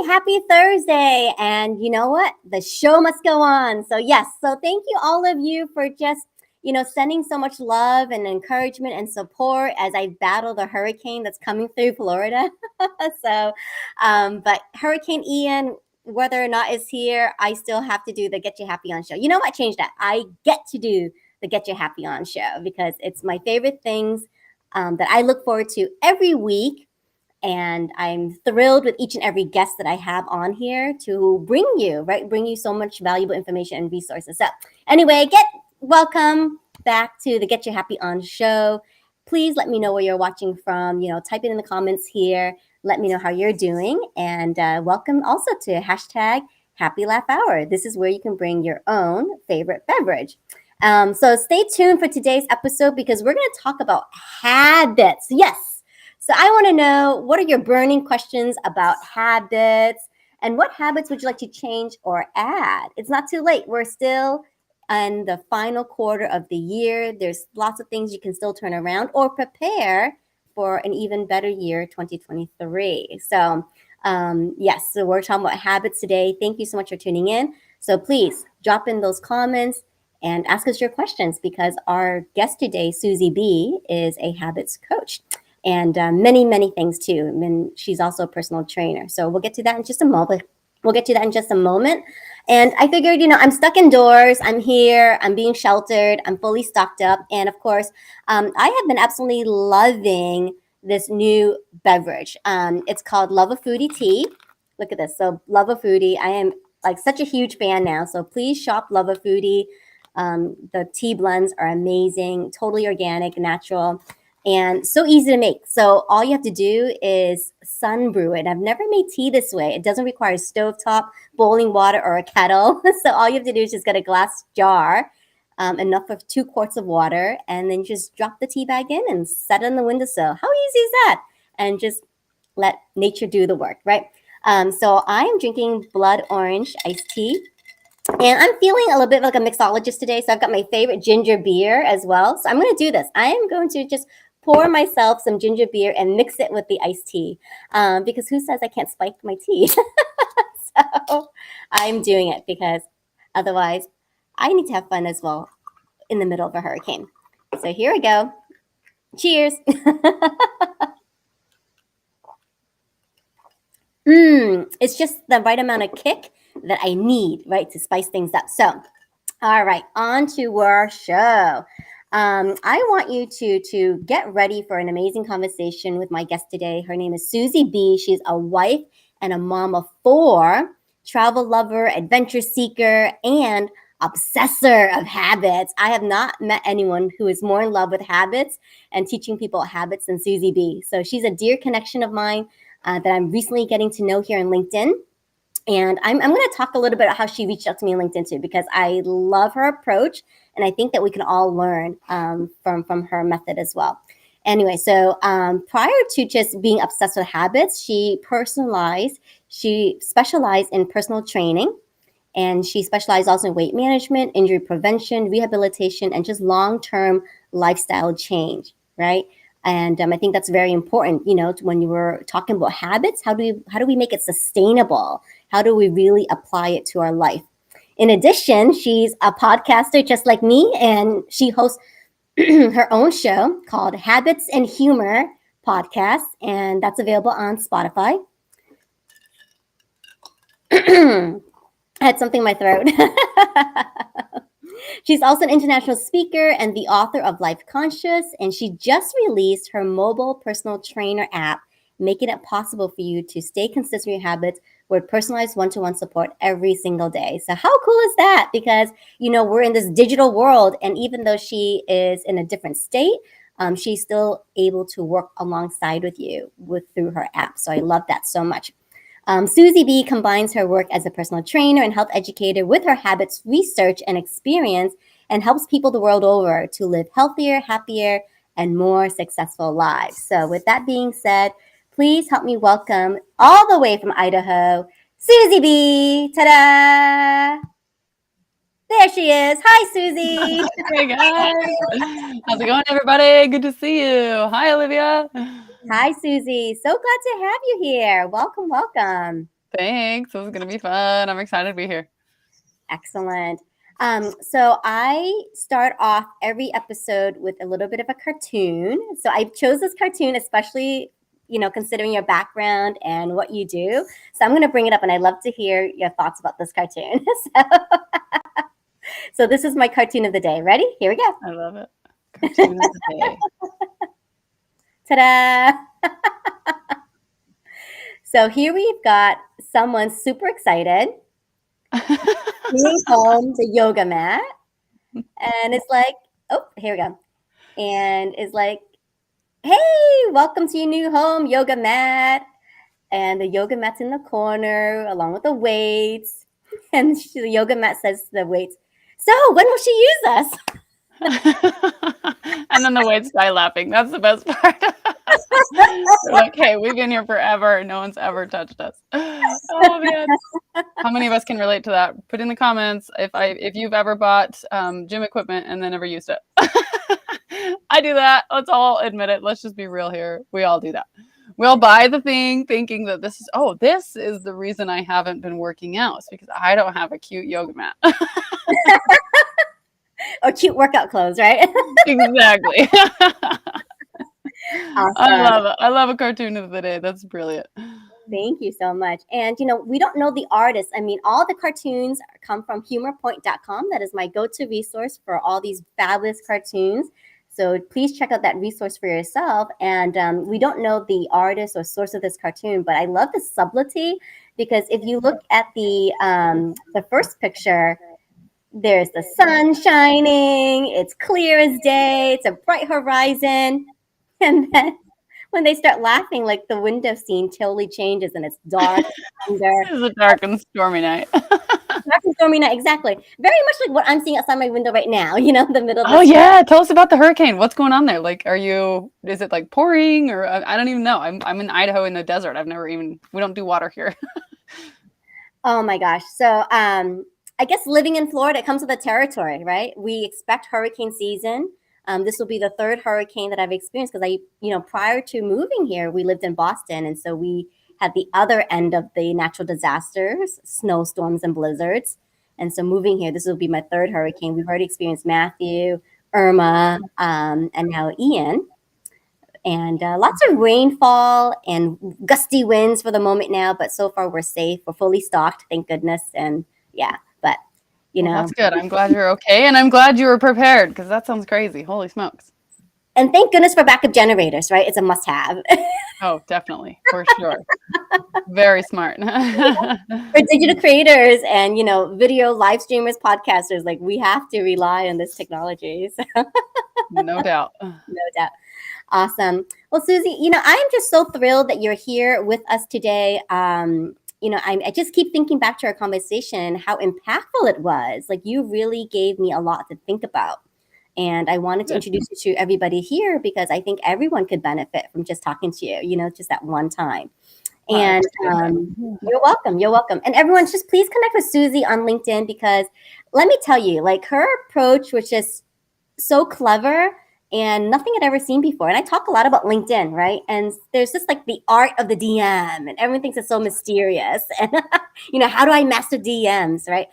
happy Thursday. And you know what? The show must go on. So yes, so thank you all of you for just, sending so much love and encouragement and support as I battle the hurricane that's coming through Florida. But Hurricane Ian, whether or not it's here, I still have to do the Get You Happy On show. You know what? Change that. I get to do the Get You Happy On show because it's my favorite things that I look forward to every week. And I'm thrilled with each and every guest that I have on here to bring you so much valuable information and resources. So anyway, welcome back to the Get You Happy On show. Please let me know where you're watching from. Type it in the comments here. Let me know how you're doing. And welcome also to hashtag Happy Laugh Hour. This is where you can bring your own favorite beverage. So stay tuned for today's episode because we're going to talk about habits. Yes. So I want to know, what are your burning questions about habits, and what habits would you like to change or add? It's not too late. We're still in the final quarter of the year. There's lots of things you can still turn around or prepare for an even better year, 2023. So yes, so we're talking about habits today. Thank you so much for tuning in. So please drop in those comments and ask us your questions because our guest today, Suzi B, is a habits coach. And many, many things too. I mean, she's also a personal trainer. So we'll get to that in just a moment. And I figured, I'm stuck indoors. I'm here. I'm being sheltered. I'm fully stocked up. And of course, I have been absolutely loving this new beverage. It's called Love a Foodie Tea. Look at this. So Love a Foodie. I am like such a huge fan now. So please shop Love a Foodie. The tea blends are amazing, totally organic, natural. And so easy to make. So all you have to do is sun brew it. I've never made tea this way. It doesn't require stovetop, boiling water, or a kettle. So all you have to do is just get a glass jar, enough of 2 quarts of water, and then just drop the tea bag in and set it on the windowsill. How easy is that? And just let nature do the work, right? So I am drinking blood orange iced tea. And I'm feeling a little bit like a mixologist today. So I've got my favorite ginger beer as well. So I'm going to do this. I am going to just pour myself some ginger beer and mix it with the iced tea because who says I can't spike my tea? So I'm doing it because otherwise I need to have fun as well in the middle of a hurricane. So here we go. Cheers. It's just the right amount of kick that I need, right, to spice things up. So, all right, on to our show. I want you to get ready for an amazing conversation with my guest today. Her name is Suzi B. She's a wife and a mom of 4, travel lover, adventure seeker, and obsessor of habits. I have not met anyone who is more in love with habits and teaching people habits than Suzi B. So she's a dear connection of mine that I'm recently getting to know here in LinkedIn. And I'm going to talk a little bit about how she reached out to me on LinkedIn too, because I love her approach. And I think that we can all learn from her method as well. Anyway, so prior to just being obsessed with habits, she specialized in personal training. And she specialized also in weight management, injury prevention, rehabilitation, and just long-term lifestyle change, right? And I think that's very important, when you were talking about habits, how do we make it sustainable? How do we really apply it to our life? In addition, she's a podcaster just like me, and she hosts her own show called Habits and Humor Podcast, and that's available on Spotify. I had something in my throat. She's also an international speaker and the author of Life Conscious, and she just released her mobile personal trainer app, making it possible for you to stay consistent with your habits with personalized one-to-one support every single day. So how cool is that? Because, we're in this digital world, and even though she is in a different state, she's still able to work alongside with you through her app. So I love that so much. Suzi B combines her work as a personal trainer and health educator with her habits research and experience, and helps people the world over to live healthier, happier, and more successful lives. So with that being said, please help me welcome all the way from Idaho, Suzi B. Ta-da! There she is. Hi, Suzi. Hey, guys. How's it going, everybody? Good to see you. Hi, Olivia. Hi, Suzi. So glad to have you here. Welcome, welcome. Thanks. This is going to be fun. I'm excited to be here. Excellent. So I start off every episode with a little bit of a cartoon. So I chose this cartoon, especially, considering your background and what you do. So I'm going to bring it up, and I'd love to hear your thoughts about this cartoon. So this is my cartoon of the day. Ready? Here we go. I love it. Cartoon of the day. Ta-da! So here we've got someone super excited, bringing home the yoga mat, and it's like, oh, here we go. And it's like, hey, welcome to your new home, yoga mat. And the yoga mat's in the corner along with the weights. And the yoga mat says to the weights, so when will she use us? And then the weights die laughing. That's the best part. They're like, hey, we've been here forever. No one's ever touched us. Oh man. How many of us can relate to that? Put in the comments if you've ever bought gym equipment and then never used it. I do that. Let's all admit it. Let's just be real here. We all do that. We'll buy the thing thinking that this is the reason I haven't been working out. It's because I don't have a cute yoga mat. Or cute workout clothes, right? Exactly. Awesome. I love it. I love a cartoon of the day. That's brilliant. Thank you so much. And, we don't know the artist. I mean, all the cartoons come from humorpoint.com. That is my go-to resource for all these fabulous cartoons. So please check out that resource for yourself. And we don't know the artist or source of this cartoon, but I love the subtlety, because if you look at the first picture, there's the sun shining. It's clear as day. It's a bright horizon. And then when they start laughing, like the window scene totally changes and it's dark. It is a dark and stormy night. Dark and stormy night, exactly. Very much like what I'm seeing outside my window right now, the middle of the Oh yeah, tell us about the hurricane. What's going on there? Like, is it like pouring, or I don't even know. I'm in Idaho in the desert. We don't do water here. Oh my gosh. So I guess living in Florida, it comes with the territory, right? We expect hurricane season. This will be the third hurricane that I've experienced, because prior to moving here, we lived in Boston. And so we had the other end of the natural disasters, snowstorms and blizzards. And so moving here, this will be my third hurricane. We've already experienced Matthew, Irma, and now Ian. And lots of rainfall and gusty winds for the moment now. But so far, we're safe. We're fully stocked, thank goodness. And yeah, but Well, that's good. I'm glad you're okay, and I'm glad you were prepared, because that sounds crazy. Holy smokes! And thank goodness for backup generators, right? It's a must-have. Oh, definitely, for sure. Very smart. For digital creators and video live streamers, podcasters, like we have to rely on this technology. So. No doubt. No doubt. Awesome. Well, Suzi, I'm just so thrilled that you're here with us today. I just keep thinking back to our conversation, how impactful it was. Like, you really gave me a lot to think about. And I wanted to introduce you to everybody here, because I think everyone could benefit from just talking to you, just that one time. And you're welcome. You're welcome. And everyone, just please connect with Suzi on LinkedIn, because let me tell you, like, her approach was just so clever and nothing I'd ever seen before. And I talk a lot about LinkedIn, right? And there's just like the art of the DM, and everyone thinks it's so mysterious. And, how do I master DMs, right?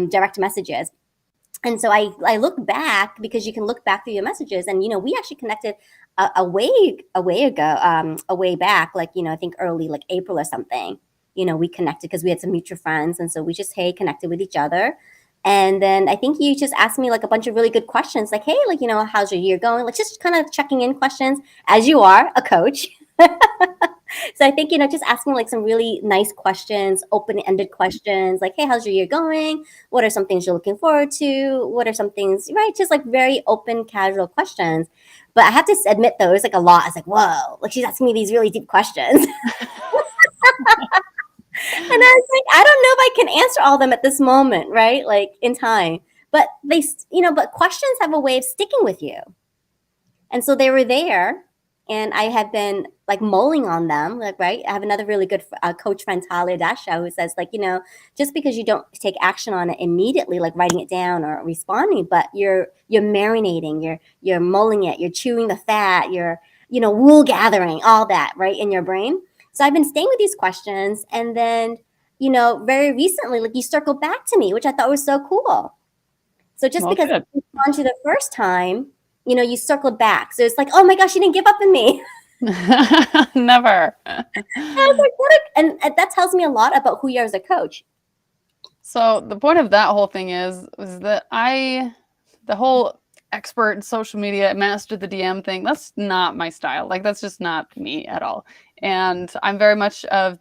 Direct messages. And so I look back, because you can look back through your messages, and we actually connected a way back, like I think early, like April or something. We connected because we had some mutual friends, and so we just connected with each other. And then I think you just asked me like a bunch of really good questions, like, hey, like how's your year going? Like, just kind of checking in questions, as you are a coach. So I think, just asking like some really nice questions, open-ended questions, like, hey, how's your year going? What are some things you're looking forward to? What are some things, right? Just like very open, casual questions. But I have to admit, though, it's like a lot. It's like, whoa, like she's asking me these really deep questions. And I was like, I don't know if I can answer all of them at this moment, right? Like in time. But but questions have a way of sticking with you. And so they were there. And I have been like mulling on them, like, right? I have another really good coach friend, Talia Dasha, who says, like, just because you don't take action on it immediately, like writing it down or responding, but you're marinating, you're mulling it, you're chewing the fat, you're, wool gathering, all that, right, in your brain. So I've been staying with these questions, and then very recently, like you circled back to me, which I thought was so cool. So just Well, because good. I on to the first time, you circled back. So it's like, oh my gosh, you didn't give up on me. Never. I was like, and that tells me a lot about who you are as a coach. So the point of that whole thing is that the whole expert social media master the DM thing, that's not my style. Like that's just not me at all. And I'm very much of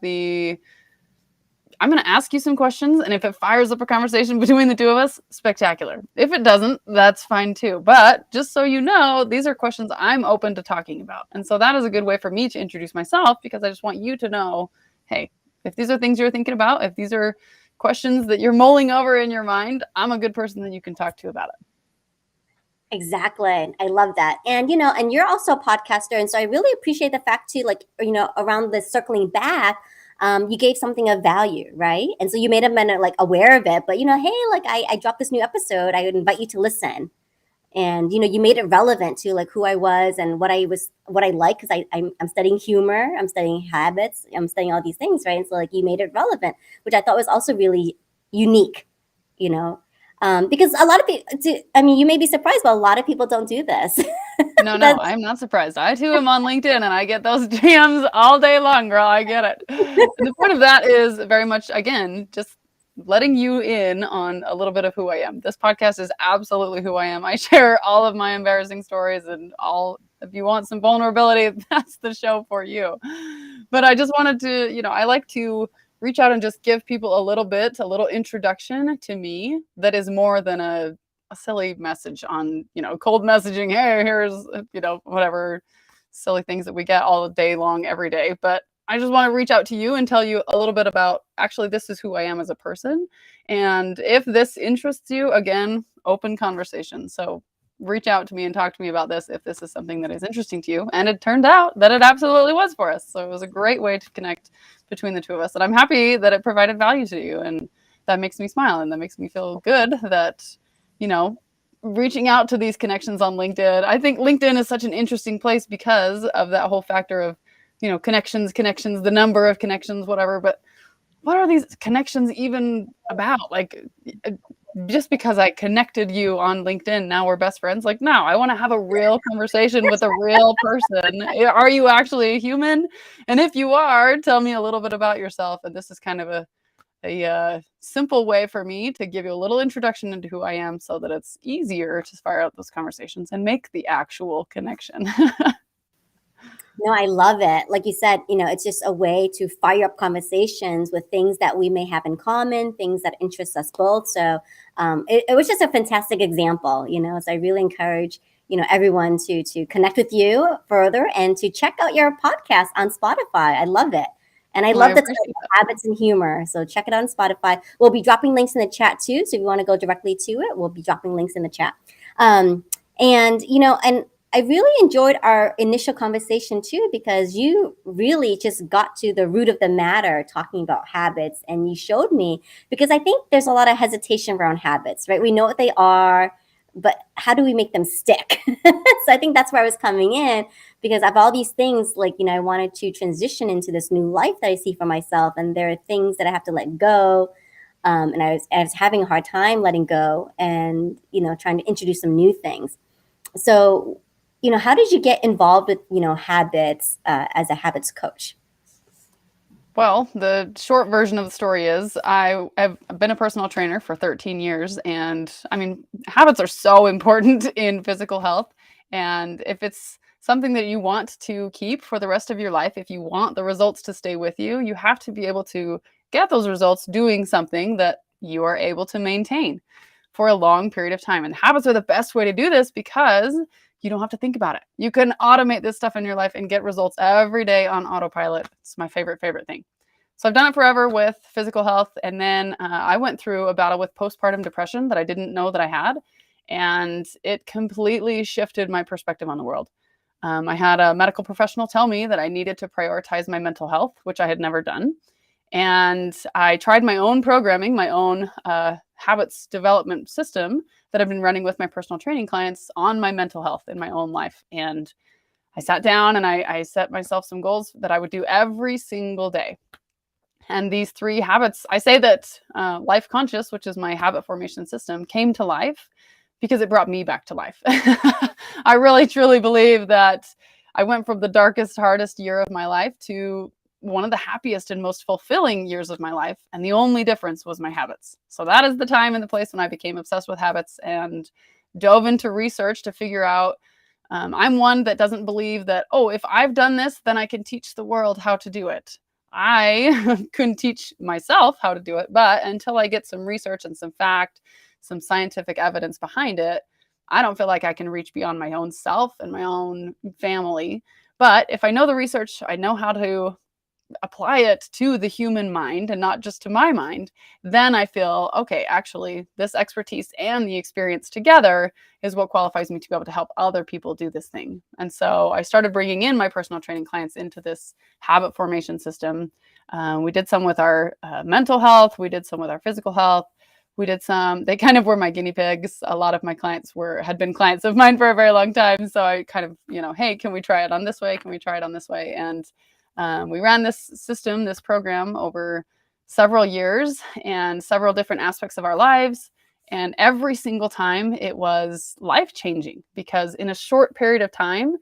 I'm going to ask you some questions, and if it fires up a conversation between the two of us, spectacular. If it doesn't, that's fine too. But just so you know, these are questions I'm open to talking about. And so that is a good way for me to introduce myself, because I just want you to know, hey, if these are things you're thinking about, if these are questions that you're mulling over in your mind, I'm a good person that you can talk to about it. Exactly. I love that. And you're also a podcaster. And so I really appreciate the fact too, like, around the circling back, you gave something of value, right? And so you made them like aware of it, but hey, like I dropped this new episode. I would invite you to listen. And you made it relevant to like who I was and what I like, because I'm studying humor, I'm studying habits, I'm studying all these things, right? And so like you made it relevant, which I thought was also really unique, you know. Because a lot of people, I mean, you may be surprised, but a lot of people don't do this. No, I'm not surprised. I too am on LinkedIn, and I get those DMs all day long, girl. I get it. And the point of that is very much, again, just letting you in on a little bit of who I am. This podcast is absolutely who I am. I share all of my embarrassing stories, and if you want some vulnerability, that's the show for you. But I just wanted to, I like to reach out and just give people a little introduction to me that is more than a silly message on, cold messaging. Hey, here's, whatever silly things that we get all day long, every day. But I just want to reach out to you and tell you a little bit about, actually, this is who I am as a person. And if this interests you, again, open conversation. So reach out to me and talk to me about this if this is something that is interesting to you. And it turned out that it absolutely was for us. So it was a great way to connect between the two of us. And I'm happy that it provided value to you. And that makes me smile, and that makes me feel good that, reaching out to these connections on LinkedIn. I think LinkedIn is such an interesting place because of that whole factor of, connections, the number of connections, whatever. But what are these connections even about? Like, just because I connected you on LinkedIn, now we're best friends? Like, no, I want to have a real conversation with a real person. Are you actually a human? And if you are, tell me a little bit about yourself. And this is kind of a simple way for me to give you a little introduction into who I am, so that it's easier to fire out those conversations and make the actual connection. No, I love it. Like you said, it's just a way to fire up conversations with things that we may have in common, things that interest us both. So it was just a fantastic example, So I really encourage, everyone to connect with you further and to check out your podcast on Spotify. I love it. And I love the title, Habits and Humor. So check it out on Spotify. We'll be dropping links in the chat too. So if you want to go directly to it, we'll be dropping links in the chat. And I really enjoyed our initial conversation too, because you really just got to the root of the matter talking about habits. And you showed me, because I think there's a lot of hesitation around habits, right? We know what they are, but how do we make them stick? So I think that's where I was coming in, because of all these things, like, I wanted to transition into this new life that I see for myself. And there are things that I have to let go. And I was having a hard time letting go and, trying to introduce some new things. So, how did you get involved with, habits as a habits coach? Well, the short version of the story is I have been a personal trainer for 13 years. And I mean, habits are so important in physical health. And if it's something that you want to keep for the rest of your life, if you want the results to stay with you, you have to be able to get those results doing something that you are able to maintain for a long period of time. And habits are the best way to do this, because you don't have to think about it. You can automate this stuff in your life and get results every day on autopilot. It's my favorite thing. So I've done it forever with physical health. And then I went through a battle with postpartum depression that I didn't know that I had. And it completely shifted my perspective on the world. I had a medical professional tell me that I needed to prioritize my mental health, which I had never done. And I tried my own programming, my own habits development system that I've been running with my personal training clients on my mental health in my own life. And I sat down and I set myself some goals that I would do every single day. And these 3 habits, I say that Life Conscious, which is my habit formation system, came to life because it brought me back to life. I really, truly believe that I went from the darkest, hardest year of my life to one of the happiest and most fulfilling years of my life. And the only difference was my habits. So that is the time and the place when I became obsessed with habits and dove into research to figure out. I'm one that doesn't believe that, oh, if I've done this, then I can teach the world how to do it. I couldn't teach myself how to do it, but until I get some research and some fact, some scientific evidence behind it, I don't feel like I can reach beyond my own self and my own family. But if I know the research, I know how to apply it to the human mind and not just to my mind, then I feel, okay, actually, this expertise and the experience together is what qualifies me to be able to help other people do this thing. And so I started bringing in my personal training clients into this habit formation system. We did some with our mental health. We did some with our physical health. We did some, they kind of were my guinea pigs. A lot of my clients had been clients of mine for a very long time. So I kind of, hey, can we try it on this way? Can we try it on this way? And we ran this system, this program over several years and several different aspects of our lives. And every single time it was life-changing because in a short period of time,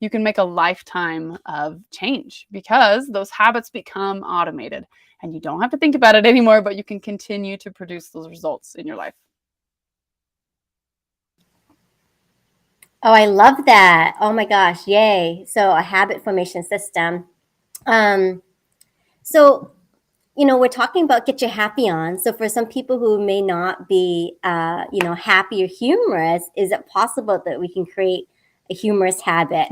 you can make a lifetime of change because those habits become automated and you don't have to think about it anymore, but you can continue to produce those results in your life. Oh, I love that. Oh my gosh, yay. So a habit formation system. So, we're talking about get you happy on. So for some people who may not be, happy or humorous, is it possible that we can create a humorous habit?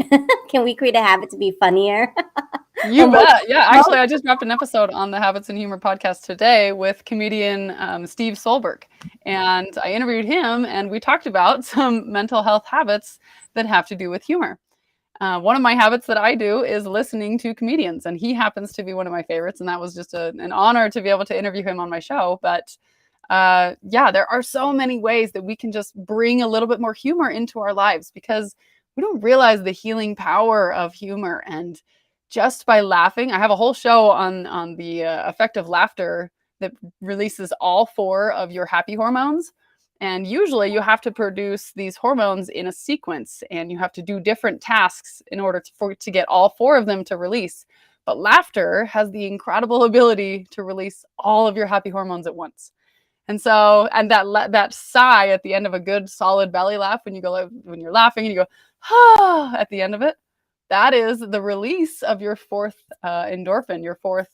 Can we create a habit to be funnier? You bet. Yeah, actually, I just dropped an episode on the Habits and Humor podcast today with comedian Steve Solberg. And I interviewed him and we talked about some mental health habits that have to do with humor. One of my habits that I do is listening to comedians, and he happens to be one of my favorites. And that was just an honor to be able to interview him on my show. But there are so many ways that we can just bring a little bit more humor into our lives because we don't realize the healing power of humor. And just by laughing, I have a whole show on the effect of laughter that releases all 4 of your happy hormones. And usually you have to produce these hormones in a sequence and you have to do different tasks in order to get all 4 of them to release. But laughter has the incredible ability to release all of your happy hormones at once. And so, and that sigh at the end of a good solid belly laugh when you're laughing and you go, ah, at the end of it, that is the release of your 4th endorphin, your 4th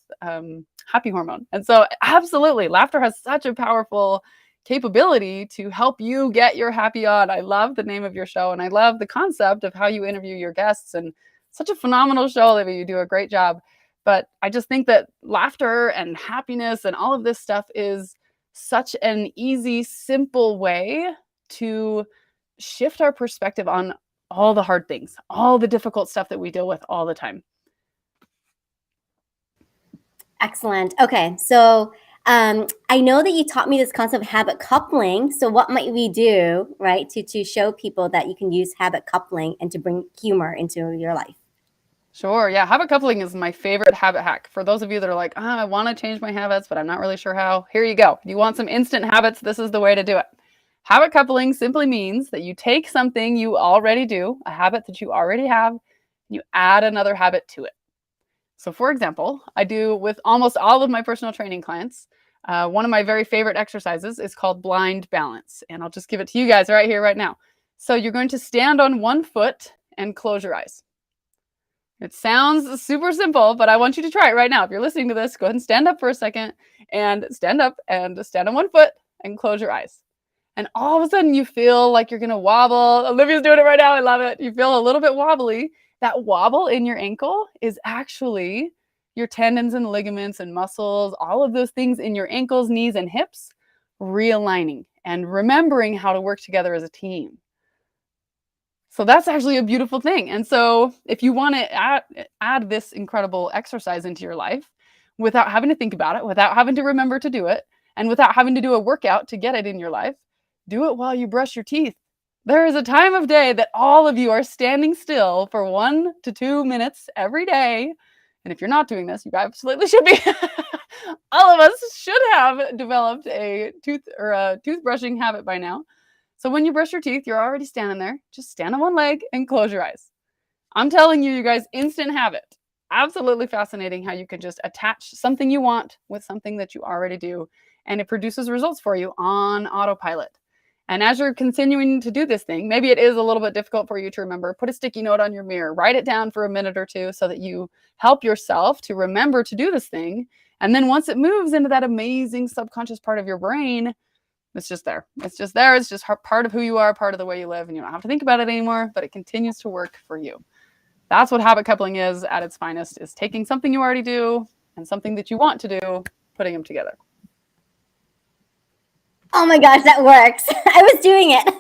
happy hormone. And so absolutely, laughter has such a powerful capability to help you get your happy on. I love the name of your show and I love the concept of how you interview your guests, and such a phenomenal show, Olivia. You do a great job. But I just think that laughter and happiness and all of this stuff is such an easy, simple way to shift our perspective on all the hard things, all the difficult stuff that we deal with all the time. Excellent. Okay, so I know that you taught me this concept of habit coupling. So what might we do, right, to show people that you can use habit coupling and to bring humor into your life? Sure. Yeah. Habit coupling is my favorite habit hack. For those of you that are like, I want to change my habits, but I'm not really sure how. Here you go. You want some instant habits? This is the way to do it. Habit coupling simply means that you take something you already do, a habit that you already have, you add another habit to it. So for example, I do with almost all of my personal training clients, one of my very favorite exercises is called blind balance. And I'll just give it to you guys right here, right now. So you're going to stand on one foot and close your eyes. It sounds super simple, but I want you to try it right now. If you're listening to this, go ahead and stand up for a second and stand up and stand on one foot and close your eyes. And all of a sudden you feel like you're going to wobble. Olivia's doing it right now. I love it. You feel a little bit wobbly. That wobble in your ankle is actually your tendons and ligaments and muscles, all of those things in your ankles, knees, and hips, realigning and remembering how to work together as a team. So that's actually a beautiful thing. And so if you want to add this incredible exercise into your life without having to think about it, without having to remember to do it, and without having to do a workout to get it in your life, do it while you brush your teeth. There is a time of day that all of you are standing still for 1 to 2 minutes every day, And if you're not doing this, you absolutely should be. All of us should have developed a toothbrushing habit by now. So when you brush your teeth, you're already standing there. Just stand on one leg and close your eyes. I'm telling you, you guys, instant habit. Absolutely fascinating how you can just attach something you want with something that you already do, and it produces results for you on autopilot. And as you're continuing to do this thing, maybe it is a little bit difficult for you to remember, put a sticky note on your mirror, write it down for a minute or two so that you help yourself to remember to do this thing. And then once it moves into that amazing subconscious part of your brain, it's just there. It's just there. It's just part of who you are, part of the way you live, and you don't have to think about it anymore, but it continues to work for you. That's what habit coupling is at its finest, is taking something you already do and something that you want to do, putting them together. Oh my gosh, that works. I was doing it.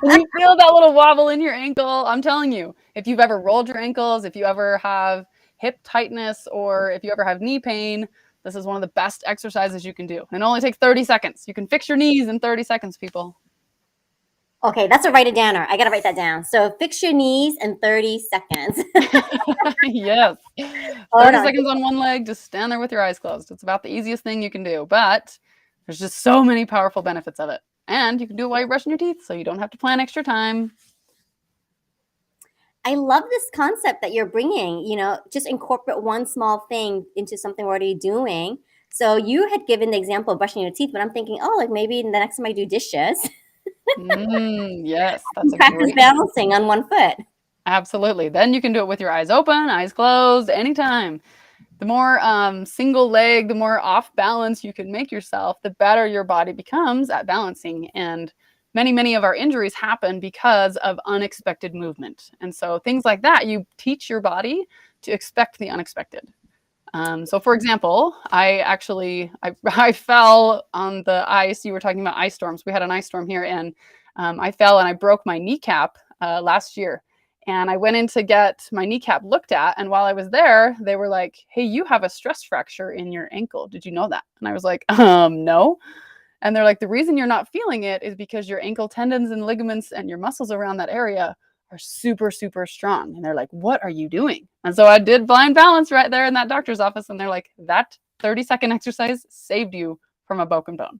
When you feel that little wobble in your ankle, I'm telling you, if you've ever rolled your ankles, if you ever have hip tightness, or if you ever have knee pain, this is one of the best exercises you can do. And it only takes 30 seconds. You can fix your knees in 30 seconds, people. Okay, that's a write it downer. I got to write that down. So fix your knees in 30 seconds. Yes. 30 seconds on one leg, just stand there with your eyes closed. It's about the easiest thing you can do, but there's just so many powerful benefits of it. And you can do it while you're brushing your teeth, so you don't have to plan extra time. I love this concept that you're bringing, just incorporate one small thing into something we're already doing. So you had given the example of brushing your teeth, but I'm thinking, like maybe the next time I do dishes, yes, that's a practice balancing on one foot. Absolutely. Then you can do it with your eyes open, eyes closed, anytime. The more single leg, the more off balance you can make yourself, the better your body becomes at balancing. And many of our injuries happen because of unexpected movement. And so things like that, you teach your body to expect the unexpected. So for example, I fell on the ice. You were talking about ice storms. We had an ice storm here, and I fell and I broke my kneecap last year. And I went in to get my kneecap looked at. And while I was there, they were like, hey, you have a stress fracture in your ankle. Did you know that? And I was like, no. And they're like, the reason you're not feeling it is because your ankle tendons and ligaments and your muscles around that area are super, super strong. And they're like, what are you doing? And so I did blind balance right there in that doctor's office. And they're like, that 30-second exercise saved you from a broken bone.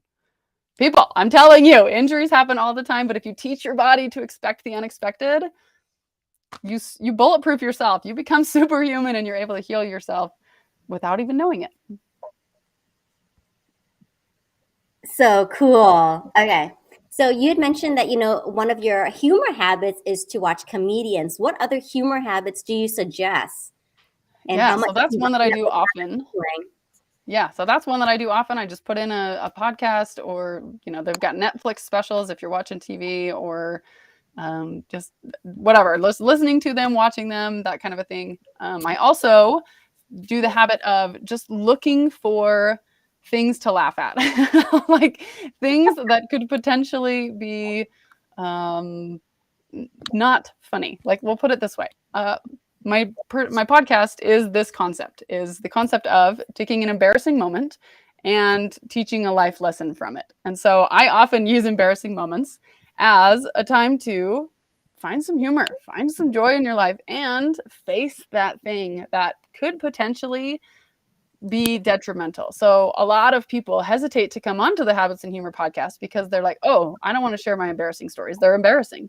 People, I'm telling you, injuries happen all the time. But if you teach your body to expect the unexpected, you bulletproof yourself. You become superhuman and you're able to heal yourself without even knowing it. So cool. Okay. So you had mentioned that, one of your humor habits is to watch comedians. What other humor habits do you suggest? And so that's one that I do often. Yeah, so that's one that I do often. I just put in a podcast, or, they've got Netflix specials if you're watching TV, or just whatever, listening to them, watching them, that kind of a thing. I also do the habit of just looking for things to laugh at, like things that could potentially be not funny. Like, we'll put it this way. My podcast is the concept of taking an embarrassing moment and teaching a life lesson from it. And so I often use embarrassing moments as a time to find some humor, find some joy in your life, and face that thing that could potentially be detrimental. So a lot of people hesitate to come onto the Habits and Humor podcast because they're like, oh, I don't want to share my embarrassing stories. They're embarrassing.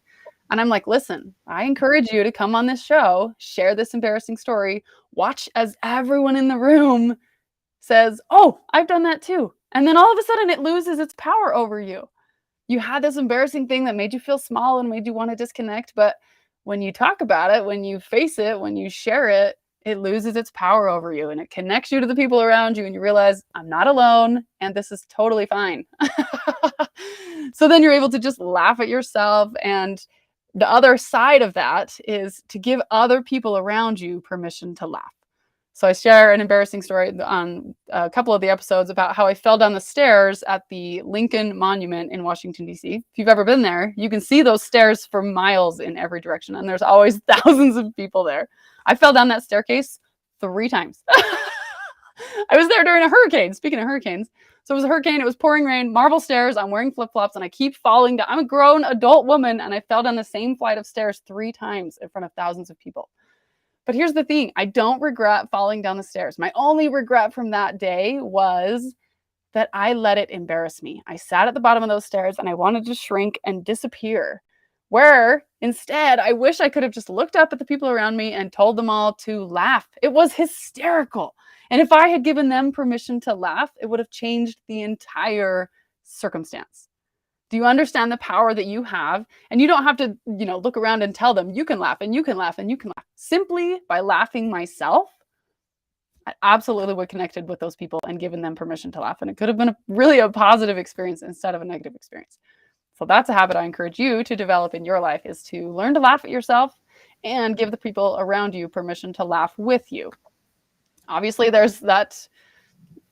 And I'm like, listen, I encourage you to come on this show, share this embarrassing story, watch as everyone in the room says, oh, I've done that too. And then all of a sudden it loses its power over you. You had this embarrassing thing that made you feel small and made you want to disconnect. But when you talk about it, when you face it, when you share it, it loses its power over you and it connects you to the people around you. And you realize, I'm not alone and this is totally fine. So then you're able to just laugh at yourself. And the other side of that is to give other people around you permission to laugh. So I share an embarrassing story on a couple of the episodes about how I fell down the stairs at the Lincoln Monument in Washington, D.C. If you've ever been there, you can see those stairs for miles in every direction. And there's always thousands of people there. I fell down that staircase 3 times. I was there during a hurricane. Speaking of hurricanes. So it was a hurricane. It was pouring rain, marble stairs. I'm wearing flip-flops and I keep falling down. I'm a grown adult woman and I fell down the same flight of stairs 3 times in front of thousands of people. But here's the thing, I don't regret falling down the stairs. My only regret from that day was that I let it embarrass me. I sat at the bottom of those stairs and I wanted to shrink and disappear. Where instead, I wish I could have just looked up at the people around me and told them all to laugh. It was hysterical. And if I had given them permission to laugh, it would have changed the entire circumstance. Do you understand the power that you have? And you don't have to, look around and tell them you can laugh and you can laugh and you can laugh. Simply by laughing myself, I absolutely would connected with those people and given them permission to laugh. And it could have been really a positive experience instead of a negative experience. So that's a habit I encourage you to develop in your life, is to learn to laugh at yourself and give the people around you permission to laugh with you. Obviously, there's that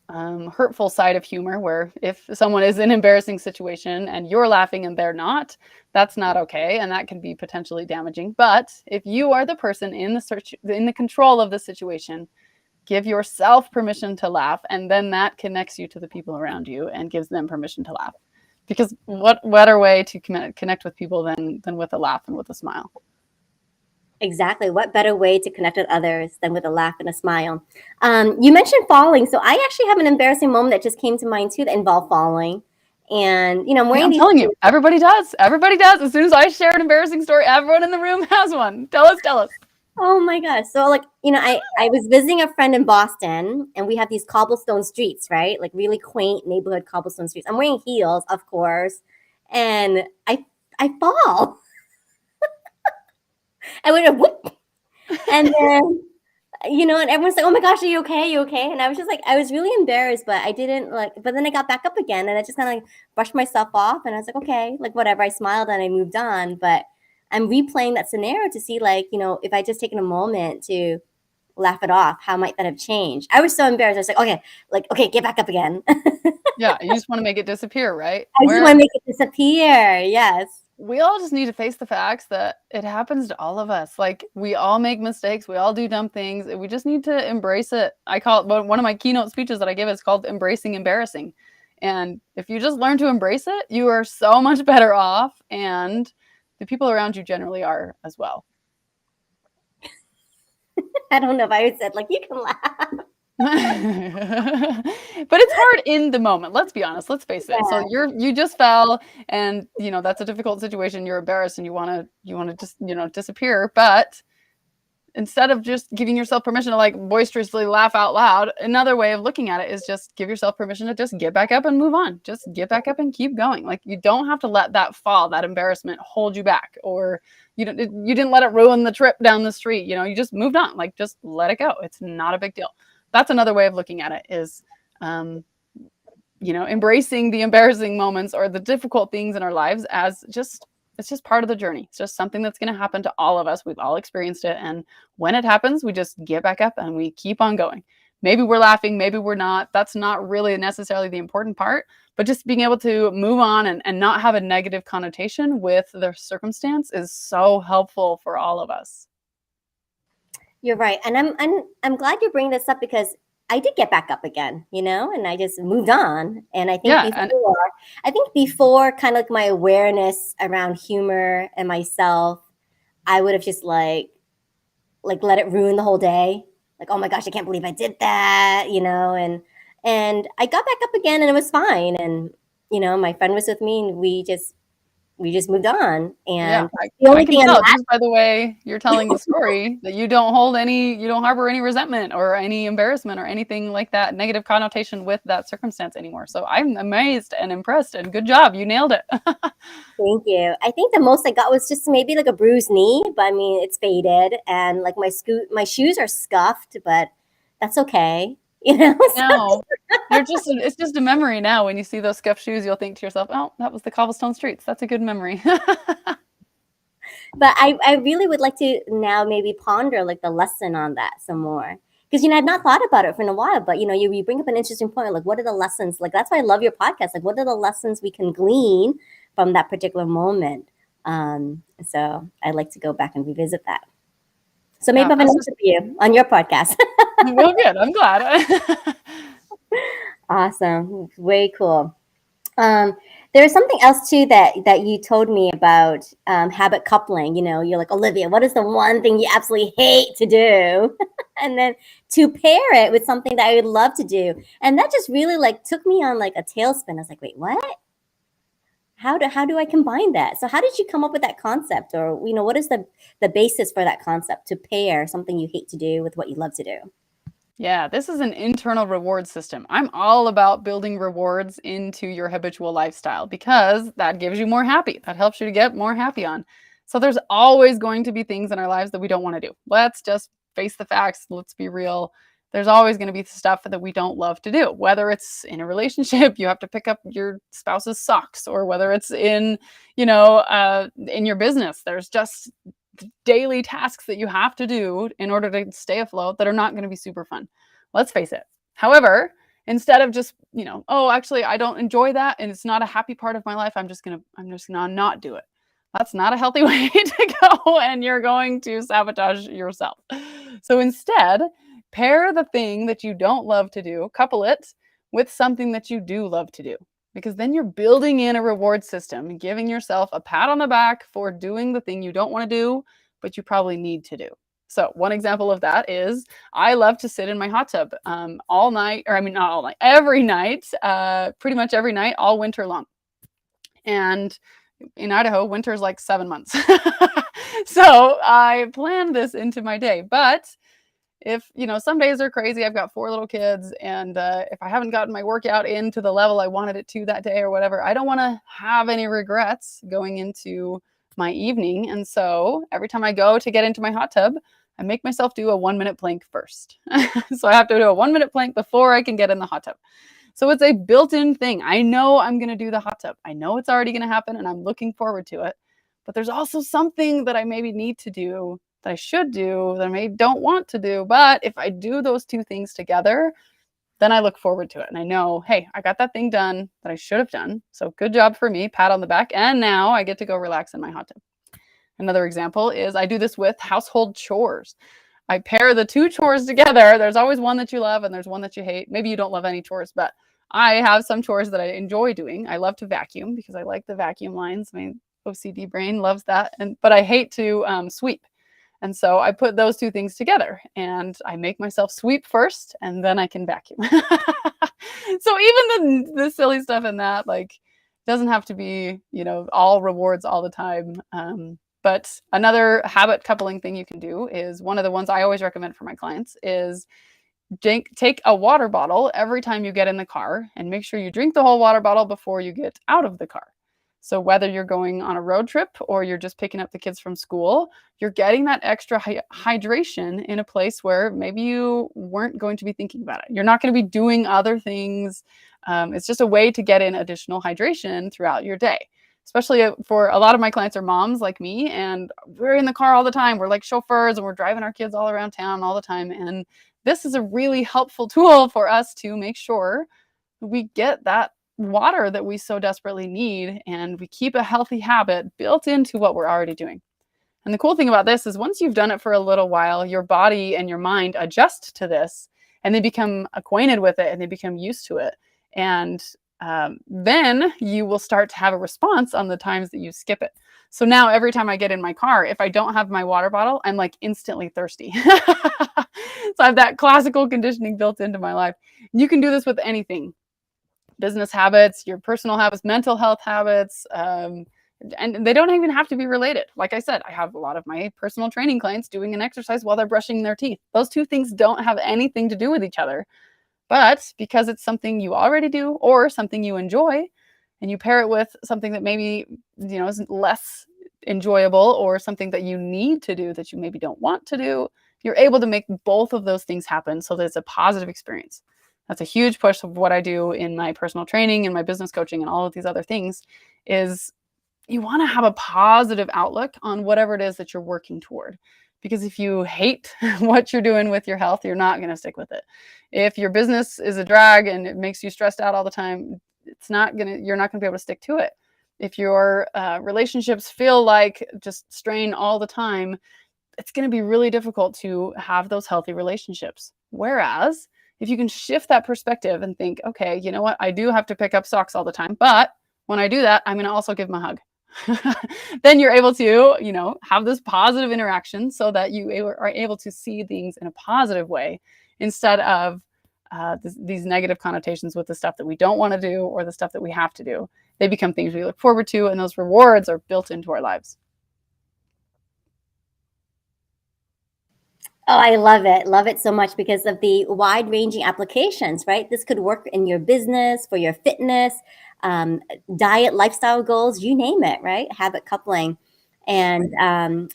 hurtful side of humor where if someone is in an embarrassing situation and you're laughing and they're not, that's not okay, and that can be potentially damaging. But if you are the person in the control of the situation, give yourself permission to laugh, and then that connects you to the people around you and gives them permission to laugh. Because what better way to connect with people than with a laugh and with a smile? Exactly. What better way to connect with others than with a laugh and a smile? You mentioned falling, so I actually have an embarrassing moment that just came to mind too that involved falling. And I'm wearing I'm these. telling you, everybody does. Everybody does. As soon as I share an embarrassing story, everyone in the room has one. Tell us. Oh my gosh. So I was visiting a friend in Boston, and we have these cobblestone streets, right? Like really quaint neighborhood cobblestone streets. I'm wearing heels, of course, and I fall. I went a whoop, and then and everyone's like, "Oh my gosh, are you okay? You okay?" And I was just like, I was really embarrassed, but I didn't but then I got back up again, and I just kind of like brushed myself off, and I was like, okay, like whatever. I smiled and I moved on, but I'm replaying that scenario to see if I just taken a moment to laugh it off, how might that have changed? I was so embarrassed. I was like, okay, get back up again. Yeah, you just want to make it disappear, right? I just want to make it disappear. Yes. We all just need to face the facts that it happens to all of us. Like, we all make mistakes. We all do dumb things. We just need to embrace it. I call it, one of my keynote speeches that I give is called Embracing Embarrassing. And if you just learn to embrace it, you are so much better off. And the people around you generally are as well. I don't know if I said you can laugh. But it's hard in the moment. Let's be honest. Let's face it. Yeah. So you just fell, and that's a difficult situation. You're embarrassed, and you want to just disappear. But instead of just giving yourself permission to boisterously laugh out loud, another way of looking at it is just give yourself permission to just get back up and move on. Just get back up and keep going. You don't have to let that fall, that embarrassment, hold you back, or you didn't let it ruin the trip down the street. You just moved on. Just let it go. It's not a big deal. That's another way of looking at it, is embracing the embarrassing moments or the difficult things in our lives as it's just part of the journey. It's just something that's going to happen to all of us. We've all experienced it. And when it happens, we just get back up and we keep on going. Maybe we're laughing, maybe we're not. That's not really necessarily the important part, but just being able to move on and not have a negative connotation with the circumstance is so helpful for all of us. You're right. And I'm glad you bring this up, because I did get back up again, and I just moved on. And I think before kind of my awareness around humor and myself, I would have just let it ruin the whole day. Like, oh my gosh, I can't believe I did that, and I got back up again and it was fine. And, my friend was with me, and we just moved on. And the only thing just by the way you're telling the story that you don't harbor any resentment or any embarrassment or anything like that negative connotation with that circumstance anymore. So I'm amazed and impressed, and good job. You nailed it. Thank you. I think the most I got was just maybe a bruised knee, but I mean, it's faded, and my shoes are scuffed, but that's okay. No, it's just a memory now. When you see those scuffed shoes, you'll think to yourself, oh, that was the cobblestone streets. That's a good memory. But I really would like to now maybe ponder the lesson on that some more. Because, I've not thought about it for a while, but, you bring up an interesting point. What are the lessons? That's why I love your podcast. What are the lessons we can glean from that particular moment? So I'd like to go back and revisit that. So maybe I'll have an interview on your podcast. Well, good. I'm glad. Awesome. Way cool. Um, there's something else too that you told me about habit coupling. You know, you're like, Olivia, what is the one thing you absolutely hate to do? And then to pair it with something that I would love to do. And that just really like took me on like a tailspin. I was like, wait, what? How do I combine that? So how did you come up with that concept? Or, you know, what is the basis for that concept to pair something you hate to do with what you love to do? Yeah, this is an internal reward system. I'm all about building rewards into your habitual lifestyle because that gives you more happy. That helps you to get more happy on. So there's always going to be things in our lives that we don't want to do. Let's just face the facts. Let's be real. There's always going to be stuff that we don't love to do. Whether it's in a relationship, you have to pick up your spouse's socks, or whether it's in your business. There's just daily tasks that you have to do in order to stay afloat that are not going to be super fun. Let's face it. However, instead of just, oh, actually I don't enjoy that and it's not a happy part of my life, I'm just going to not do it. That's not a healthy way to go, and you're going to sabotage yourself. So instead, pair the thing that you don't love to do, couple it with something that you do love to do, because then you're building in a reward system, giving yourself a pat on the back for doing the thing you don't want to do, but you probably need to do. So one example of that is I love to sit in my hot tub all night, or I mean, not all night, every night, pretty much every night, all winter long. And in Idaho, winter is like 7 months. So I planned this into my day. But if some days are crazy, I've got 4 little kids, and if I haven't gotten my workout into the level I wanted it to that day or whatever, I don't want to have any regrets going into my evening. And so every time I go to get into my hot tub, I make myself do a 1-minute plank first. So I have to do a 1-minute plank before I can get in the hot tub. So it's a built-in thing. I know I'm going to do the hot tub. I know it's already going to happen, and I'm looking forward to it. But there's also something that I maybe need to do, that I should do, that I maybe don't want to do. But if I do those two things together, then I look forward to it. And I know, hey, I got that thing done that I should have done. So good job for me, pat on the back. And now I get to go relax in my hot tub. Another example is I do this with household chores. I pair the two chores together. There's always one that you love and there's one that you hate. Maybe you don't love any chores, but I have some chores that I enjoy doing. I love to vacuum because I like the vacuum lines. My OCD brain loves that. But I hate to sweep. And so I put those two things together, and I make myself sweep first and then I can vacuum. So even the silly stuff in that, like, doesn't have to be, all rewards all the time. But another habit coupling thing you can do is, one of the ones I always recommend for my clients is take a water bottle every time you get in the car, and make sure you drink the whole water bottle before you get out of the car. So whether you're going on a road trip or you're just picking up the kids from school, you're getting that extra hydration in a place where maybe you weren't going to be thinking about it. You're not going to be doing other things. It's just a way to get in additional hydration throughout your day. Especially for a lot of my clients are moms like me, and we're in the car all the time. We're like chauffeurs, and we're driving our kids all around town all the time. And this is a really helpful tool for us to make sure we get that water that we so desperately need, and we keep a healthy habit built into what we're already doing. And the cool thing about this is, once you've done it for a little while, your body and your mind adjust to this, and they become acquainted with it, and they become used to it. And then you will start to have a response on the times that you skip it. So now every time I get in my car, if I don't have my water bottle, I'm like instantly thirsty. So I have that classical conditioning built into my life. You can do this with anything: business habits, your personal habits, mental health habits, and they don't even have to be related. Like I said, I have a lot of my personal training clients doing an exercise while they're brushing their teeth. Those two things don't have anything to do with each other. But because it's something you already do or something you enjoy, and you pair it with something that maybe is less enjoyable, or something that you need to do that you maybe don't want to do, you're able to make both of those things happen so that it's a positive experience. That's a huge push of what I do in my personal training and my business coaching and all of these other things. Is you want to have a positive outlook on whatever it is that you're working toward. Because if you hate what you're doing with your health, you're not going to stick with it. If your business is a drag and it makes you stressed out all the time, you're not going to be able to stick to it. If your relationships feel like just strain all the time, it's going to be really difficult to have those healthy relationships. Whereas if you can shift that perspective and think, okay, you know what? I do have to pick up socks all the time, but when I do that, I'm going to also give them a hug. Then you're able to, have this positive interaction so that you are able to see things in a positive way instead of these negative connotations with the stuff that we don't want to do or the stuff that we have to do. They become things we look forward to, and those rewards are built into our lives. Oh, I love it. Love it so much because of the wide ranging applications, right? This could work in your business, for your fitness, um, diet, lifestyle goals, you name it, right? Habit coupling. And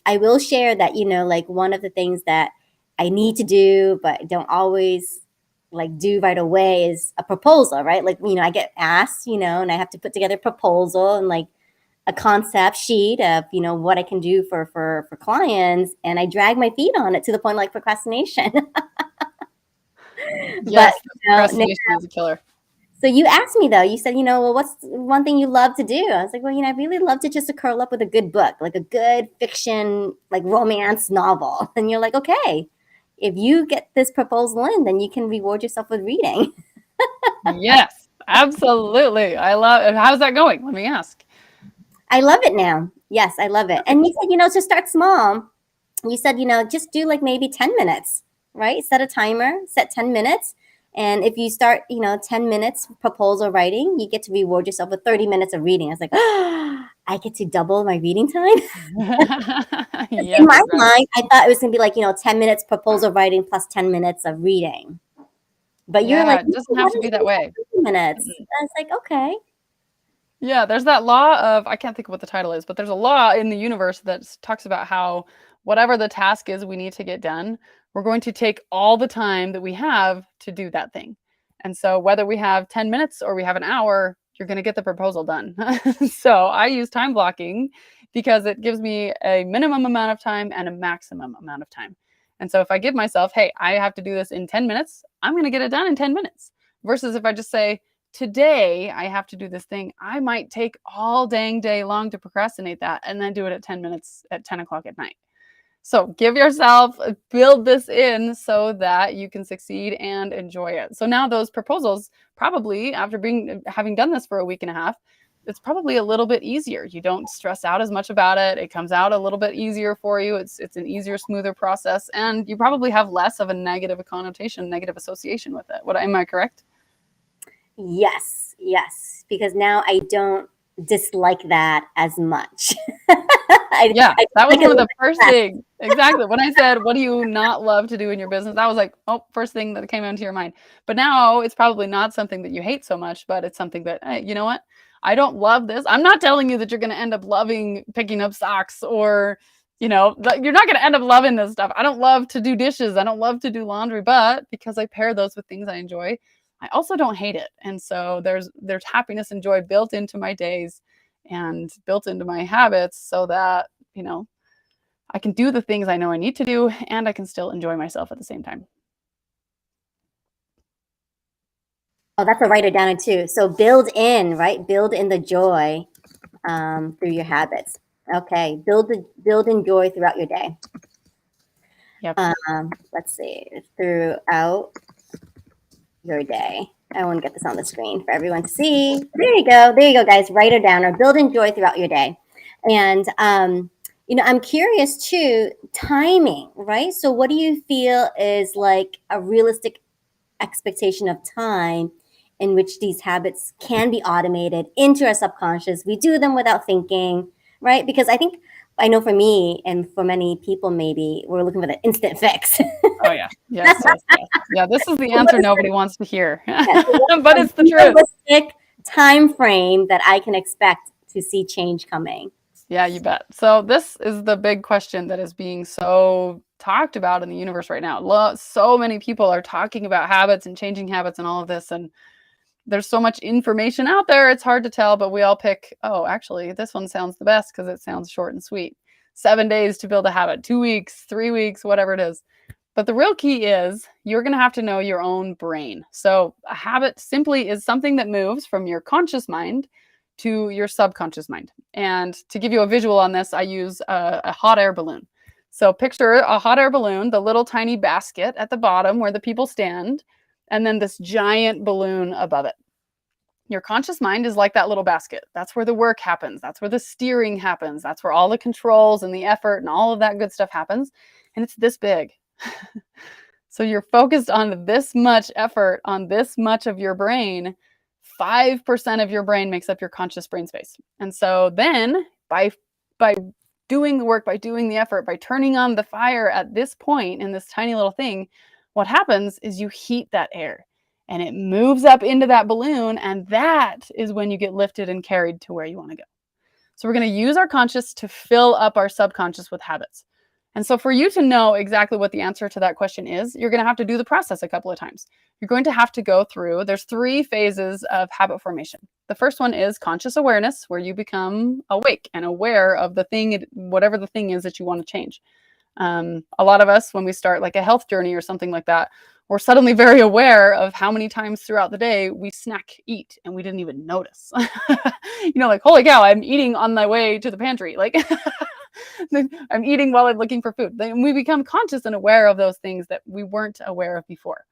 I will share that, like one of the things that I need to do, but don't always like do right away is a proposal, right? Like, I get asked, and I have to put together a proposal and like a concept sheet of what I can do for clients, and I drag my feet on it to the point of like procrastination. But Yes, procrastination is a killer. so you asked me though. You said, well, what's one thing you love to do? I was like, well, I really love to just to curl up with a good book, like a good fiction, like romance novel. And you're like, okay, if you get this proposal in, then you can reward yourself with reading. Yes, absolutely. I love it. How's that going? Let me ask. I love it now. Yes, I love it. And you said, to start small. You said, just do like maybe 10 minutes, right? Set a timer, set 10 minutes. And if you start, 10 minutes proposal writing, you get to reward yourself with 30 minutes of reading. I was like, oh, I get to double my reading time. In Yes, my exactly. mind, I thought it was going to be like, 10 minutes proposal writing plus 10 minutes of reading. But you're Yeah, like, it no, doesn't why have to don't be you that way. do 30 minutes? I was like, okay. Yeah, there's that law of, I can't think of what the title is, but there's a law in the universe that talks about how whatever the task is we need to get done, we're going to take all the time that we have to do that thing. And so whether we have 10 minutes or we have an hour, you're going to get the proposal done. So I use time blocking because it gives me a minimum amount of time and a maximum amount of time. And so if I give myself, hey, I have to do this in 10 minutes, I'm going to get it done in 10 minutes. Versus if I just say, today I have to do this thing, I might take all dang day long to procrastinate that and then do it at 10 minutes at 10 o'clock at night. So give yourself, build this in so that you can succeed and enjoy it. So now those proposals, probably after having done this for a week and a half, it's probably a little bit easier. You don't stress out as much about it. It comes out a little bit easier for you. It's an easier, smoother process, and you probably have less of a negative connotation, negative association with it. Am I correct? Yes, yes, because now I don't dislike that as much. Yeah, I that was like it one of the first less. things. Exactly. When I said, "What do you not love to do in your business?" That was like, oh, first thing that came into your mind. But now it's probably not something that you hate so much, but it's something that, hey, you know what? I don't love this. I'm not telling you that you're going to end up loving picking up socks or, you're not going to end up loving this stuff. I don't love to do dishes. I don't love to do laundry, but because I pair those with things I enjoy, I also don't hate it. And so there's happiness and joy built into my days and built into my habits so that I can do the things I know I need to do and I can still enjoy myself at the same time. Oh, that's a writer down it too. So build in, right? Build in the joy through your habits. Okay, build in joy throughout your day. Yep. Let's see, throughout your day. I want to get this on the screen for everyone to see. There you go, guys. Write it down or build in joy throughout your day. And I'm curious too, timing, right? So what do you feel is like a realistic expectation of time in which these habits can be automated into our subconscious? We do them without thinking, right? Because I know for me and for many people, maybe we're looking for the instant fix. Oh yeah. Yes, yes, yes. Yeah, this is the answer nobody wants to hear. Yeah, so But what's it's the a truth. realistic time frame that I can expect to see change coming? Yeah, you bet. So this is the big question that is being so talked about in the universe right now. So many people are talking about habits and changing habits and all of this, and there's so much information out there, it's hard to tell, but we all pick, oh, actually, this one sounds the best because it sounds short and sweet. 7 days to build a habit, 2 weeks, 3 weeks, whatever it is. But the real key is you're going to have to know your own brain. So a habit simply is something that moves from your conscious mind to your subconscious mind. And to give you a visual on this, I use a hot air balloon. So picture a hot air balloon, the little tiny basket at the bottom where the people stand. and then this giant balloon above it. Your conscious mind is like that little basket. That's where the work happens. That's where the steering happens. That's where all the controls and the effort and all of that good stuff happens. And it's this big. So you're focused on this much effort, on this much of your brain. 5% of your brain makes up your conscious brain space. And so then by doing the work, by doing the effort, by turning on the fire at this point in this tiny little thing, what happens is you heat that air and it moves up into that balloon. And that is when you get lifted and carried to where you want to go. So we're going to use our conscious to fill up our subconscious with habits. And so for you to know exactly what the answer to that question is, you're going to have to do the process a couple of times. You're going to have to go through, there's 3 phases of habit formation. The first one is conscious awareness, where you become awake and aware of the thing, whatever the thing is that you want to change. A lot of us, when we start like a health journey or something like that, we're suddenly very aware of how many times throughout the day we eat, and we didn't even notice. Like, holy cow, I'm eating on my way to the pantry. Like, I'm eating while I'm looking for food. Then we become conscious and aware of those things that we weren't aware of before.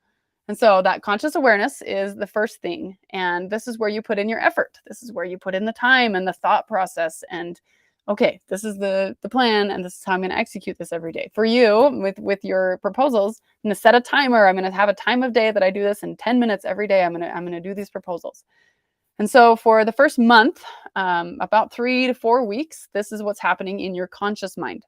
And so that conscious awareness is the first thing. And this is where you put in your effort. This is where you put in the time and the thought process. And okay, this is the plan, and this is how I'm going to execute this every day. For you, with your proposals, I'm going to set a timer. I'm going to have a time of day that I do this in 10 minutes every day. I'm going to do these proposals. And so for the first month, about 3 to 4 weeks, this is what's happening in your conscious mind.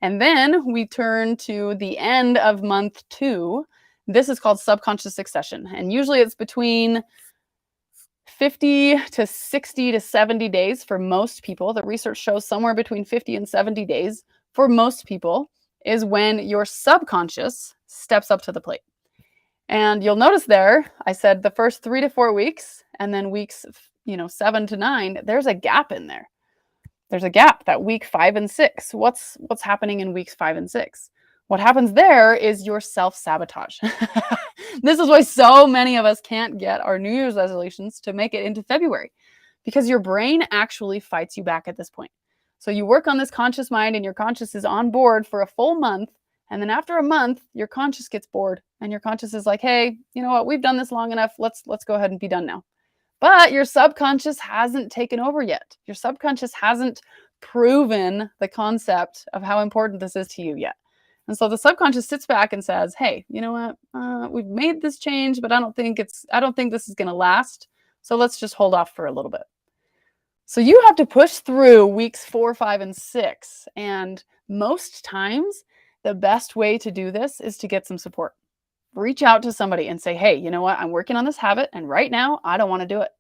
And then we turn to the end of month 2. This is called subconscious succession. And usually it's between 50 to 60 to 70 days for most people. The research shows somewhere between 50 and 70 days for most people is when your subconscious steps up to the plate. And you'll notice there, I said the first 3 to 4 weeks, and then weeks 7 to 9, there's a gap in there. There's a gap, that week 5 and 6. What's happening in weeks 5 and 6? What happens there is your self-sabotage. This is why so many of us can't get our New Year's resolutions to make it into February, because your brain actually fights you back at this point. So you work on this conscious mind, and your conscious is on board for a full month. And then after a month, your conscious gets bored, and your conscious is like, hey, you know what? We've done this long enough. Let's go ahead and be done now. But your subconscious hasn't taken over yet. Your subconscious hasn't proven the concept of how important this is to you yet. And so the subconscious sits back and says, hey, you know what? We've made this change, but I don't think this is going to last. So let's just hold off for a little bit. So you have to push through weeks 4, 5, and 6. And most times, the best way to do this is to get some support. Reach out to somebody and say, hey, you know what? I'm working on this habit, and right now I don't want to do it.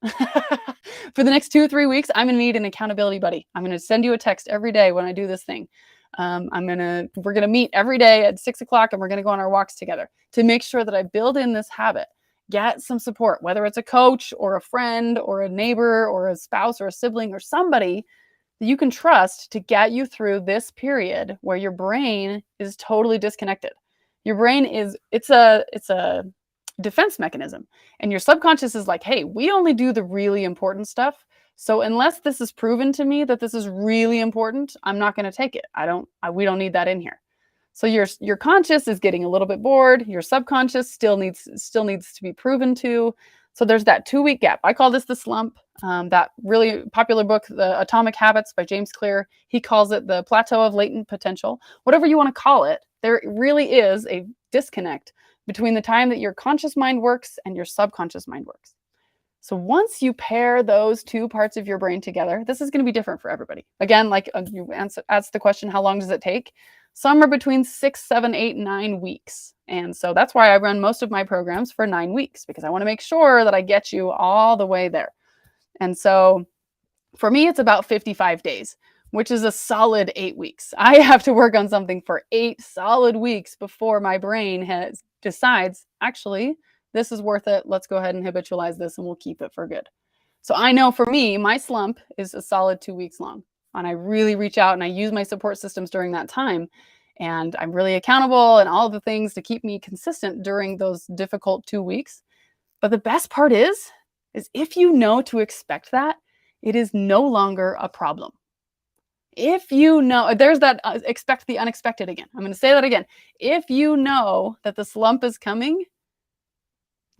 For the next 2 or 3 weeks, I'm going to need an accountability buddy. I'm going to send you a text every day when I do this thing. We're going to meet every day at 6 o'clock, and we're going to go on our walks together to make sure that I build in this habit. Get some support, whether it's a coach or a friend or a neighbor or a spouse or a sibling or somebody that you can trust to get you through this period where your brain is totally disconnected. Your brain it's a defense mechanism, and your subconscious is like, hey, we only do the really important stuff. So unless this is proven to me that this is really important, I'm not going to take it. We don't need that in here. So your conscious is getting a little bit bored. Your subconscious still needs to be proven to. So there's that 2-week gap. I call this the slump. That really popular book, The Atomic Habits by James Clear, he calls it the plateau of latent potential. Whatever you want to call it, there really is a disconnect between the time that your conscious mind works and your subconscious mind works. So once you pair those 2 parts of your brain together, this is going to be different for everybody. Again, like you asked the question, how long does it take? Some are between 6, 7, 8, 9 weeks. And so that's why I run most of my programs for 9 weeks, because I want to make sure that I get you all the way there. And so for me, it's about 55 days, which is a solid 8 weeks. I have to work on something for 8 solid weeks before my brain decides, actually, this is worth it. Let's go ahead and habitualize this, and we'll keep it for good. So I know for me, my slump is a solid 2 weeks long. And I really reach out and I use my support systems during that time. And I'm really accountable and all the things to keep me consistent during those difficult 2 weeks. But the best part is if you know to expect that, it is no longer a problem. If you know, there's that expect the unexpected again. I'm going to say that again. If you know that the slump is coming,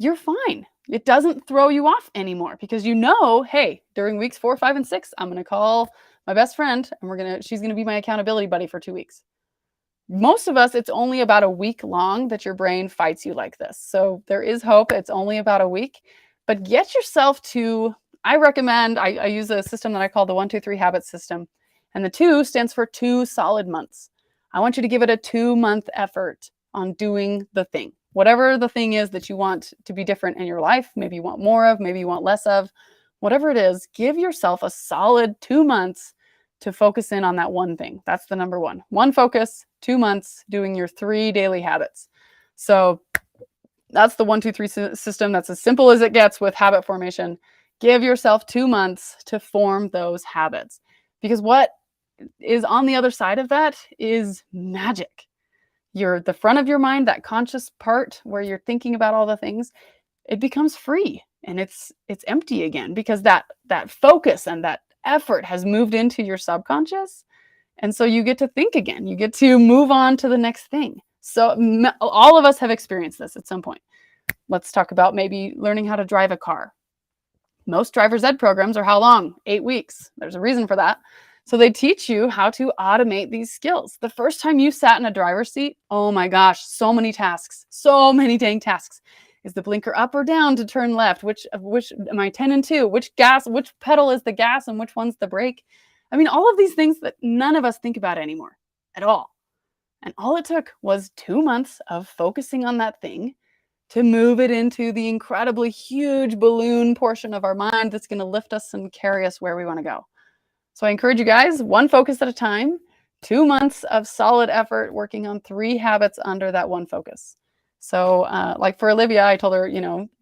you're fine. It doesn't throw you off anymore because you know, hey, during weeks 4, 5, and 6, I'm going to call my best friend and she's going to be my accountability buddy for 2 weeks. Most of us, it's only about a week long that your brain fights you like this. So there is hope. It's only about a week, but get yourself to, I recommend, I use a system that I call the 1, 2, 3 habit system. And the 2 stands for 2 solid months. I want you to give it a 2-month effort on doing the thing. Whatever the thing is that you want to be different in your life, maybe you want more of, maybe you want less of, whatever it is, give yourself a solid 2 months to focus in on that one thing. That's the number one. One focus, 2 months doing your 3 daily habits. So that's the 1, 2, 3 system. That's as simple as it gets with habit formation. Give yourself 2 months to form those habits, because what is on the other side of that is magic. The front of your mind, that conscious part where you're thinking about all the things, it becomes free and it's empty again, because that focus and that effort has moved into your subconscious. And so you get to think again. You get to move on to the next thing. So all of us have experienced this at some point. Let's talk about maybe learning how to drive a car. Most driver's ed programs are how long? 8 weeks. There's a reason for that. So they teach you how to automate these skills. The first time you sat in a driver's seat, oh my gosh, so many tasks, so many dang tasks. Is the blinker up or down to turn left? Which am I 10 and 2? Which pedal is the gas and which one's the brake? I mean, all of these things that none of us think about anymore at all. And all it took was 2 months of focusing on that thing to move it into the incredibly huge balloon portion of our mind that's going to lift us and carry us where we want to go. So I encourage you guys, one focus at a time, 2 months of solid effort working on 3 habits under that one focus. So like for Olivia, I told her,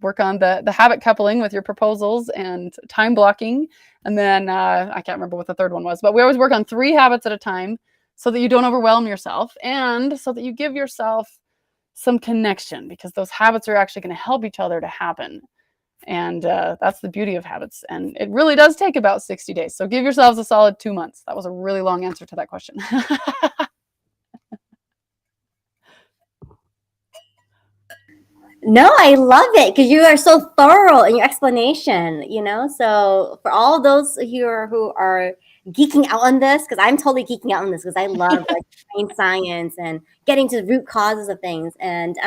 work on the habit coupling with your proposals and time blocking. And then I can't remember what the third one was, but we always work on 3 habits at a time so that you don't overwhelm yourself and so that you give yourself some connection, because those habits are actually going to help each other to happen. And that's the beauty of habits. And it really does take about 60 days. So give yourselves a solid 2 months. That was a really long answer to that question. No, I love it because you are so thorough in your explanation, So for all those here who are geeking out on this, because I'm totally geeking out on this because I love like brain science and getting to the root causes of things. And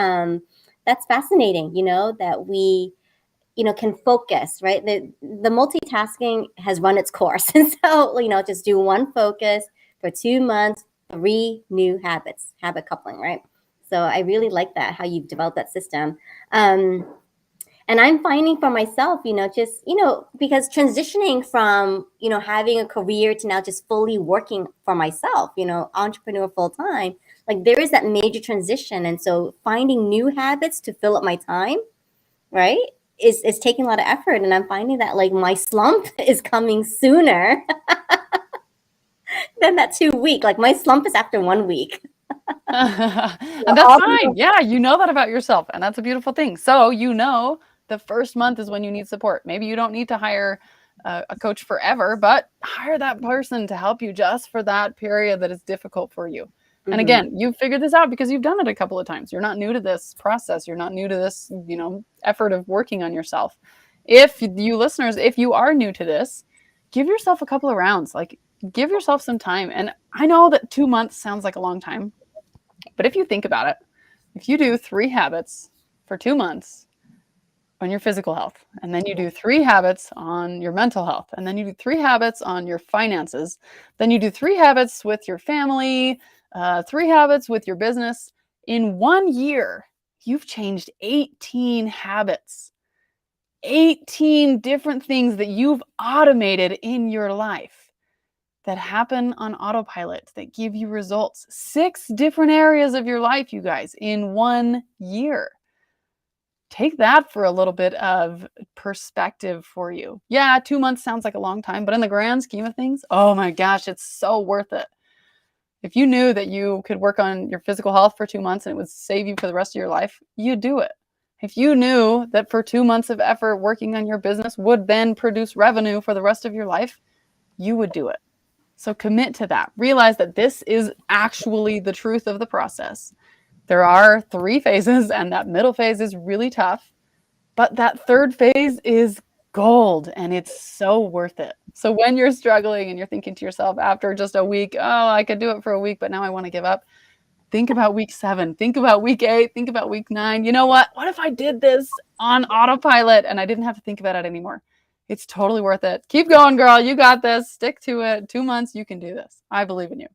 that's fascinating, that we can focus, right? The multitasking has run its course. And so, just do one focus for 2 months, 3 new habits, habit coupling, right? So I really like that, how you've developed that system. And I'm finding for myself, just, because transitioning from, having a career to now just fully working for myself, entrepreneur full time, like there is that major transition. And so finding new habits to fill up my time, right, is taking a lot of effort. And I'm finding that like my slump is coming sooner than that 2 week. Like my slump is after 1 week. And that's fine. Yeah, you know that about yourself. And that's a beautiful thing. So the first month is when you need support. Maybe you don't need to hire a coach forever, but hire that person to help you just for that period that is difficult for you. And again, you've figured this out because you've done it a couple of times. You're not new to this process. You're not new to this, effort of working on yourself. If you listeners, if you are new to this, give yourself a couple of rounds. Like, give yourself some time. And I know that 2 months sounds like a long time, but if you think about it, if you do 3 habits for 2 months on your physical health, and then you do 3 habits on your mental health, and then you do 3 habits on your finances, then you do 3 habits with your family, 3 habits with your business, in 1 year, you've changed 18 habits, 18 different things that you've automated in your life that happen on autopilot, that give you results. 6 different areas of your life, you guys, in 1 year. Take that for a little bit of perspective for you. Yeah, 2 months sounds like a long time, but in the grand scheme of things, oh my gosh, it's so worth it. If you knew that you could work on your physical health for 2 months and it would save you for the rest of your life, you'd do it. If you knew that for 2 months of effort working on your business would then produce revenue for the rest of your life, you would do it. So commit to that. Realize that this is actually the truth of the process. There are 3 phases, and that middle phase is really tough. But that third phase is gold and it's so worth it. So when you're struggling and you're thinking to yourself after just a week, oh, I could do it for a week, but now I want to give up. Think about week 7, think about week 8, think about week 9. You know what? What if I did this on autopilot and I didn't have to think about it anymore? It's totally worth it. Keep going, girl. You got this. Stick to it. 2 months, you can do this. I believe in you.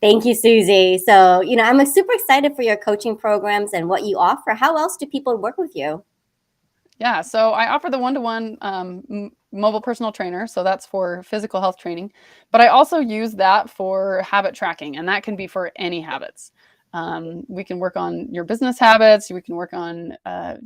Thank you, Suzi. So, I'm super excited for your coaching programs and what you offer. How else do people work with you? Yeah, so I offer the one-to-one mobile personal trainer. So that's for physical health training. But I also use that for habit tracking, and that can be for any habits. We can work on your business habits. We can work on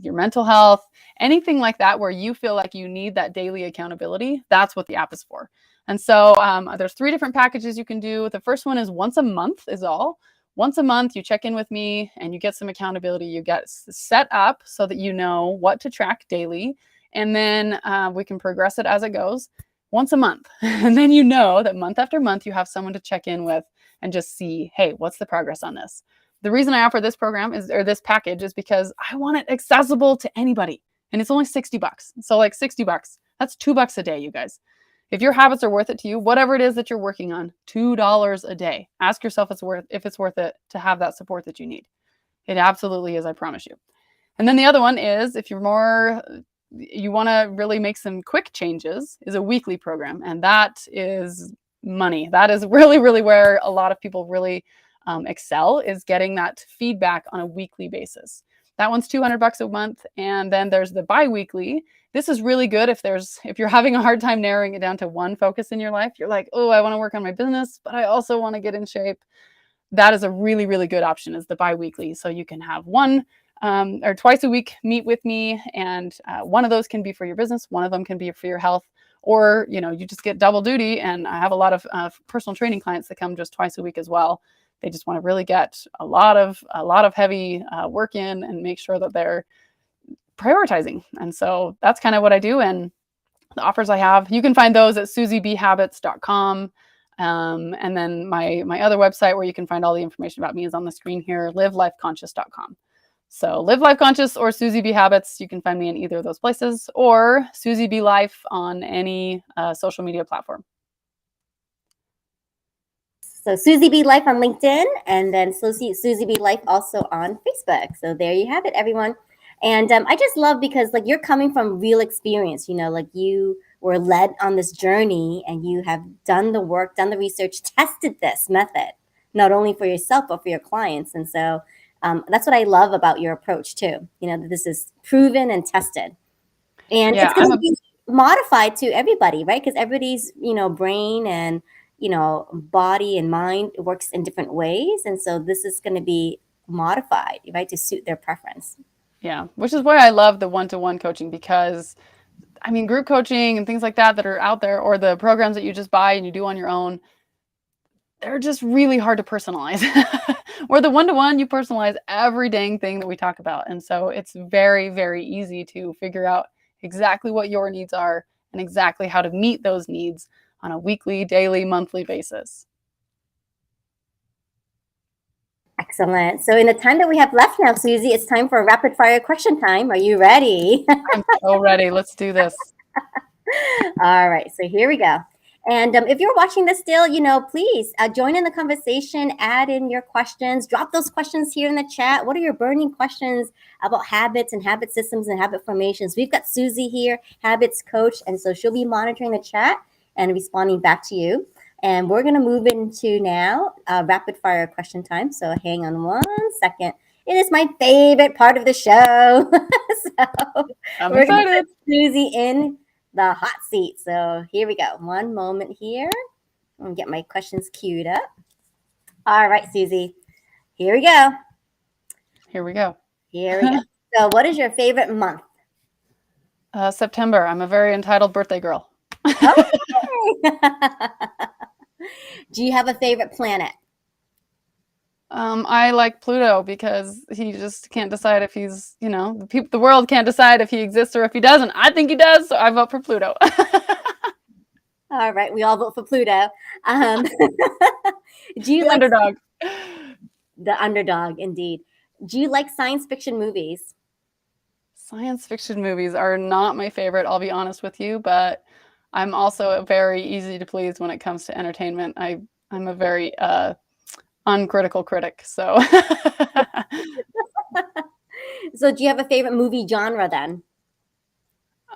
your mental health, anything like that where you feel like you need that daily accountability. That's what the app is for. And so there's 3 different packages you can do. The first one is once a month is all. Once a month, you check in with me and you get some accountability. You get set up so that you know what to track daily. And then we can progress it as it goes once a month. And then you know that month after month, you have someone to check in with and just see, hey, what's the progress on this? The reason I offer this program or this package is because I want it accessible to anybody. And it's only $60. So like $60, that's $2 a day, you guys. If your habits are worth it to you, whatever it is that you're working on, $2 a day. Ask yourself if it's worth it to have that support that you need. It absolutely is, I promise you. And then the other one is if you want to really make some quick changes, is a weekly program. And that is money. That is really, really where a lot of people really excel, is getting that feedback on a weekly basis. That one's $200 a month. And then there's the bi-weekly. This is really good if you're having a hard time narrowing it down to one focus in your life. You're like, oh, I want to work on my business, but I also want to get in shape. That is a really, really good option, is the bi-weekly. So you can have one or twice a week meet with me, and one of those can be for your business, one of them can be for your health, or you just get double duty. And I have a lot of personal training clients that come just twice a week as well. They just want to really get a lot of heavy work in and make sure that they're prioritizing. And so that's kind of what I do. And the offers I have, you can find those at suzibhabits.com. And then my other website where you can find all the information about me is on the screen here, livelifeconscious.com. So Live Life Conscious or Suzi B Habits, you can find me in either of those places, or Suzi B Life on any social media platform. So Suzi B Life on LinkedIn, and then Suzi B Life also on Facebook. So there you have it, everyone. And I just love, because like you're coming from real experience, like you were led on this journey and you have done the work, done the research, tested this method, not only for yourself, but for your clients. And so that's what I love about your approach too. That this is proven and tested. And Yeah, it's going to be modified to everybody, right? Because everybody's, brain and, body and mind works in different ways. And so this is going to be modified, right, to suit their preference. Yeah, which is why I love the one-to-one coaching, because group coaching and things like that are out there, or the programs that you just buy and you do on your own, they're just really hard to personalize. Or the one-to-one, you personalize every dang thing that we talk about. And so it's very, very easy to figure out exactly what your needs are and exactly how to meet those needs on a weekly, daily, monthly basis. Excellent. So in the time that we have left now, Suzi, it's time for a rapid fire question time. Are you ready? I'm so ready. Let's do this. All right. So here we go. And if you're watching this still, please join in the conversation, add in your questions, drop those questions here in the chat. What are your burning questions about habits and habit systems and habit formations? We've got Suzi here, habits coach. And so she'll be monitoring the chat and responding back to you. And we're going to move into now rapid fire question time. So hang on one second. It is my favorite part of the show. So I'm we're going to excited. put Suzi in the hot seat. So here we go. One moment here. I'm going to get my questions queued up. All right, Suzi. Here we go. Here we go. Here we go. So what is your favorite month? September. I'm a very entitled birthday girl. Okay. Do you have a favorite planet? I like Pluto because he just can't decide if he's, the world can't decide if he exists or if he doesn't. I think he does, so I vote for Pluto. All right, we all vote for Pluto. Do you the underdog? The underdog, indeed. Do you like science fiction movies? Science fiction movies are not my favorite, I'll be honest with you, but I'm also very easy to please when it comes to entertainment. I'm a very uncritical critic, so So do you have a favorite movie genre then?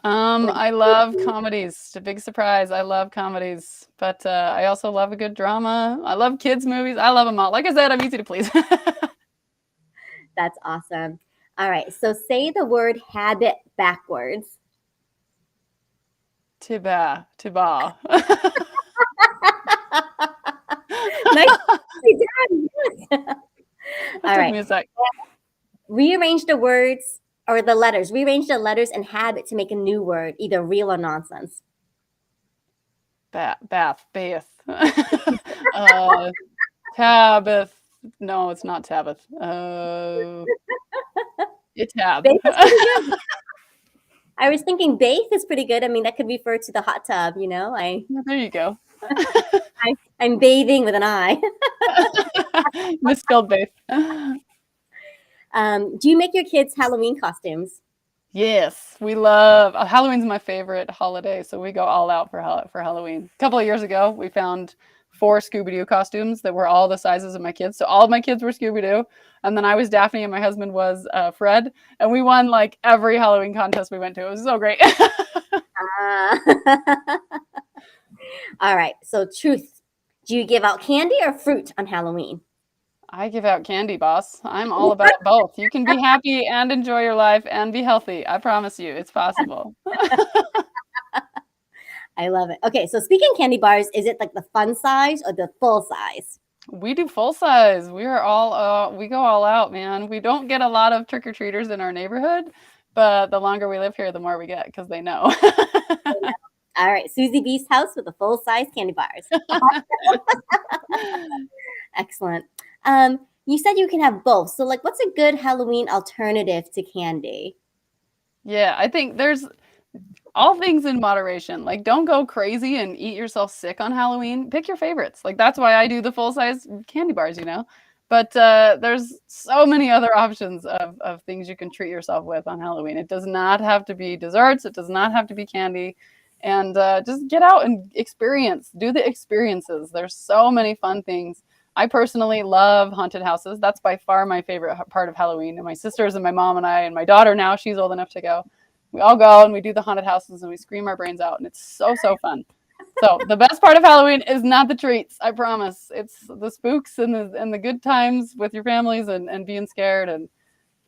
Like, I love comedies. It's a big surprise. I love comedies, but I also love a good drama. I love kids movies. I love them all. Like I said, I'm easy to please. that's awesome. All right. So say the word habit backwards. Tiba, tiba. Nicely done. Yes. That All took right. me a sec. Rearrange the words or the letters. Rearrange the letters and habit to make a new word, either real or nonsense. Bath, bath. Tabith. No, it's not Tabith. Tab. Bathe is pretty good. I was thinking bathe is pretty good. I mean, that could refer to the hot tub, you know. There you go. I'm bathing with an I. Misspelled bath. Do you make your kids Halloween costumes? Yes, we love Halloween's my favorite holiday, so we go all out for Halloween. A couple of years ago, we found 4 Scooby-Doo costumes that were all the sizes of my kids. So all of my kids were Scooby-Doo, and then I was Daphne, and my husband was Fred, and we won like every Halloween contest we went to. It was so great. Uh, all right. So, truth. Do you give out candy or fruit on Halloween? I give out candy, boss. I'm all about both. You can be happy and enjoy your life and be healthy. I promise you, it's possible. I love it. Okay. So, speaking candy bars, is it like the fun size or the full size? We do full size. We are all we go all out, man. We don't get a lot of trick-or-treaters in our neighborhood, but the longer we live here, the more we get because they know. All right. Suzi B's house with the full size candy bars. Excellent. You said you can have both. So, like, what's a good Halloween alternative to candy? Yeah, I think there's all things in moderation. Like, don't go crazy and eat yourself sick on Halloween. Pick your favorites. Like, that's why I do the full size candy bars, you know? But there's so many other options of things you can treat yourself with on Halloween. It does not have to be desserts, it does not have to be candy. And just get out and experience, do the experiences. There's so many fun things. I personally love haunted houses. That's by far my favorite part of Halloween. And my sisters and my mom and I and my daughter now, she's old enough to go. We all go and we do the haunted houses and we scream our brains out, and it's so fun. So the best part of Halloween is not the treats, I promise. It's the spooks and the good times with your families and being scared, and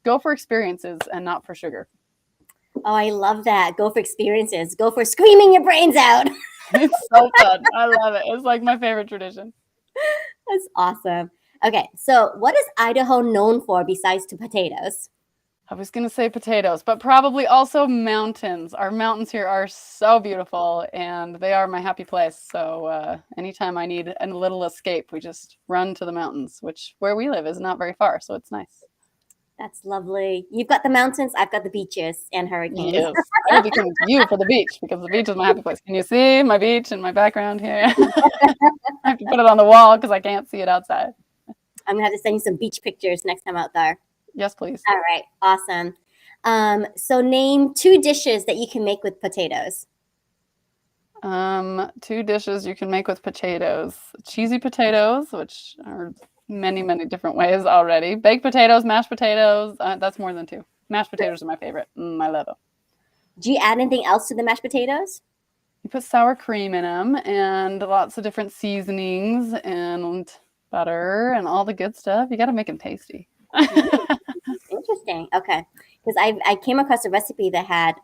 go for experiences and not for sugar. Oh, I love that. Go for experiences. Go for screaming your brains out. It's so fun. I love it. It's like my favorite tradition. That's awesome. Okay, so what is Idaho known for besides the potatoes? I was going to say potatoes, but probably also mountains. Our mountains here are so beautiful and they are my happy place. So anytime I need a little escape, we just run to the mountains, which where we live is not very far. So it's nice. That's lovely. You've got the mountains, I've got the beaches and hurricanes. Yes, I will be coming to you for the beach because the beach is my happy place. Can you see my beach in my background here? I have to put it on the wall because I can't see it outside. I'm gonna have to send you some beach pictures next time out there. Yes, please. All right, awesome. So name 2 dishes that you can make with potatoes. 2 dishes you can make with potatoes. Cheesy potatoes, which are many different ways already. Baked potatoes, mashed potatoes. That's more than 2. Mashed potatoes are my favorite. I love them. Do you add anything else to the mashed potatoes? You put sour cream in them and lots of different seasonings and butter and all the good stuff. You got to make them tasty. Interesting. Okay, because I came across a recipe that had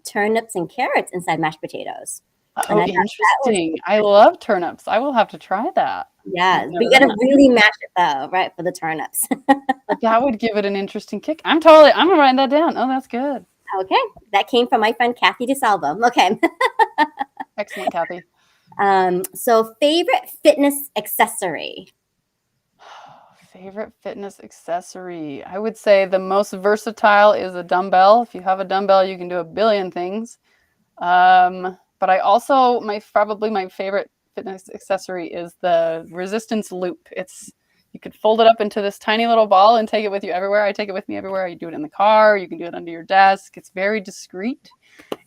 turnips and carrots inside mashed potatoes. Oh, interesting. I love turnips. I will have to try that. Yeah, but you gotta really mash it though, right, for the turnips. But that would give it an interesting kick. I'm gonna write that down. Oh, that's good. Okay, that came from my friend Kathy DeSalvo. Okay. Excellent, Kathy. So favorite fitness accessory. Favorite fitness accessory. I would say the most versatile is a dumbbell. If you have a dumbbell, you can do a billion things. But I also probably my favorite fitness accessory is the resistance loop. You could fold it up into this tiny little ball and take it with you everywhere. I take it with me everywhere. You do it in the car. You can do it under your desk. It's very discreet,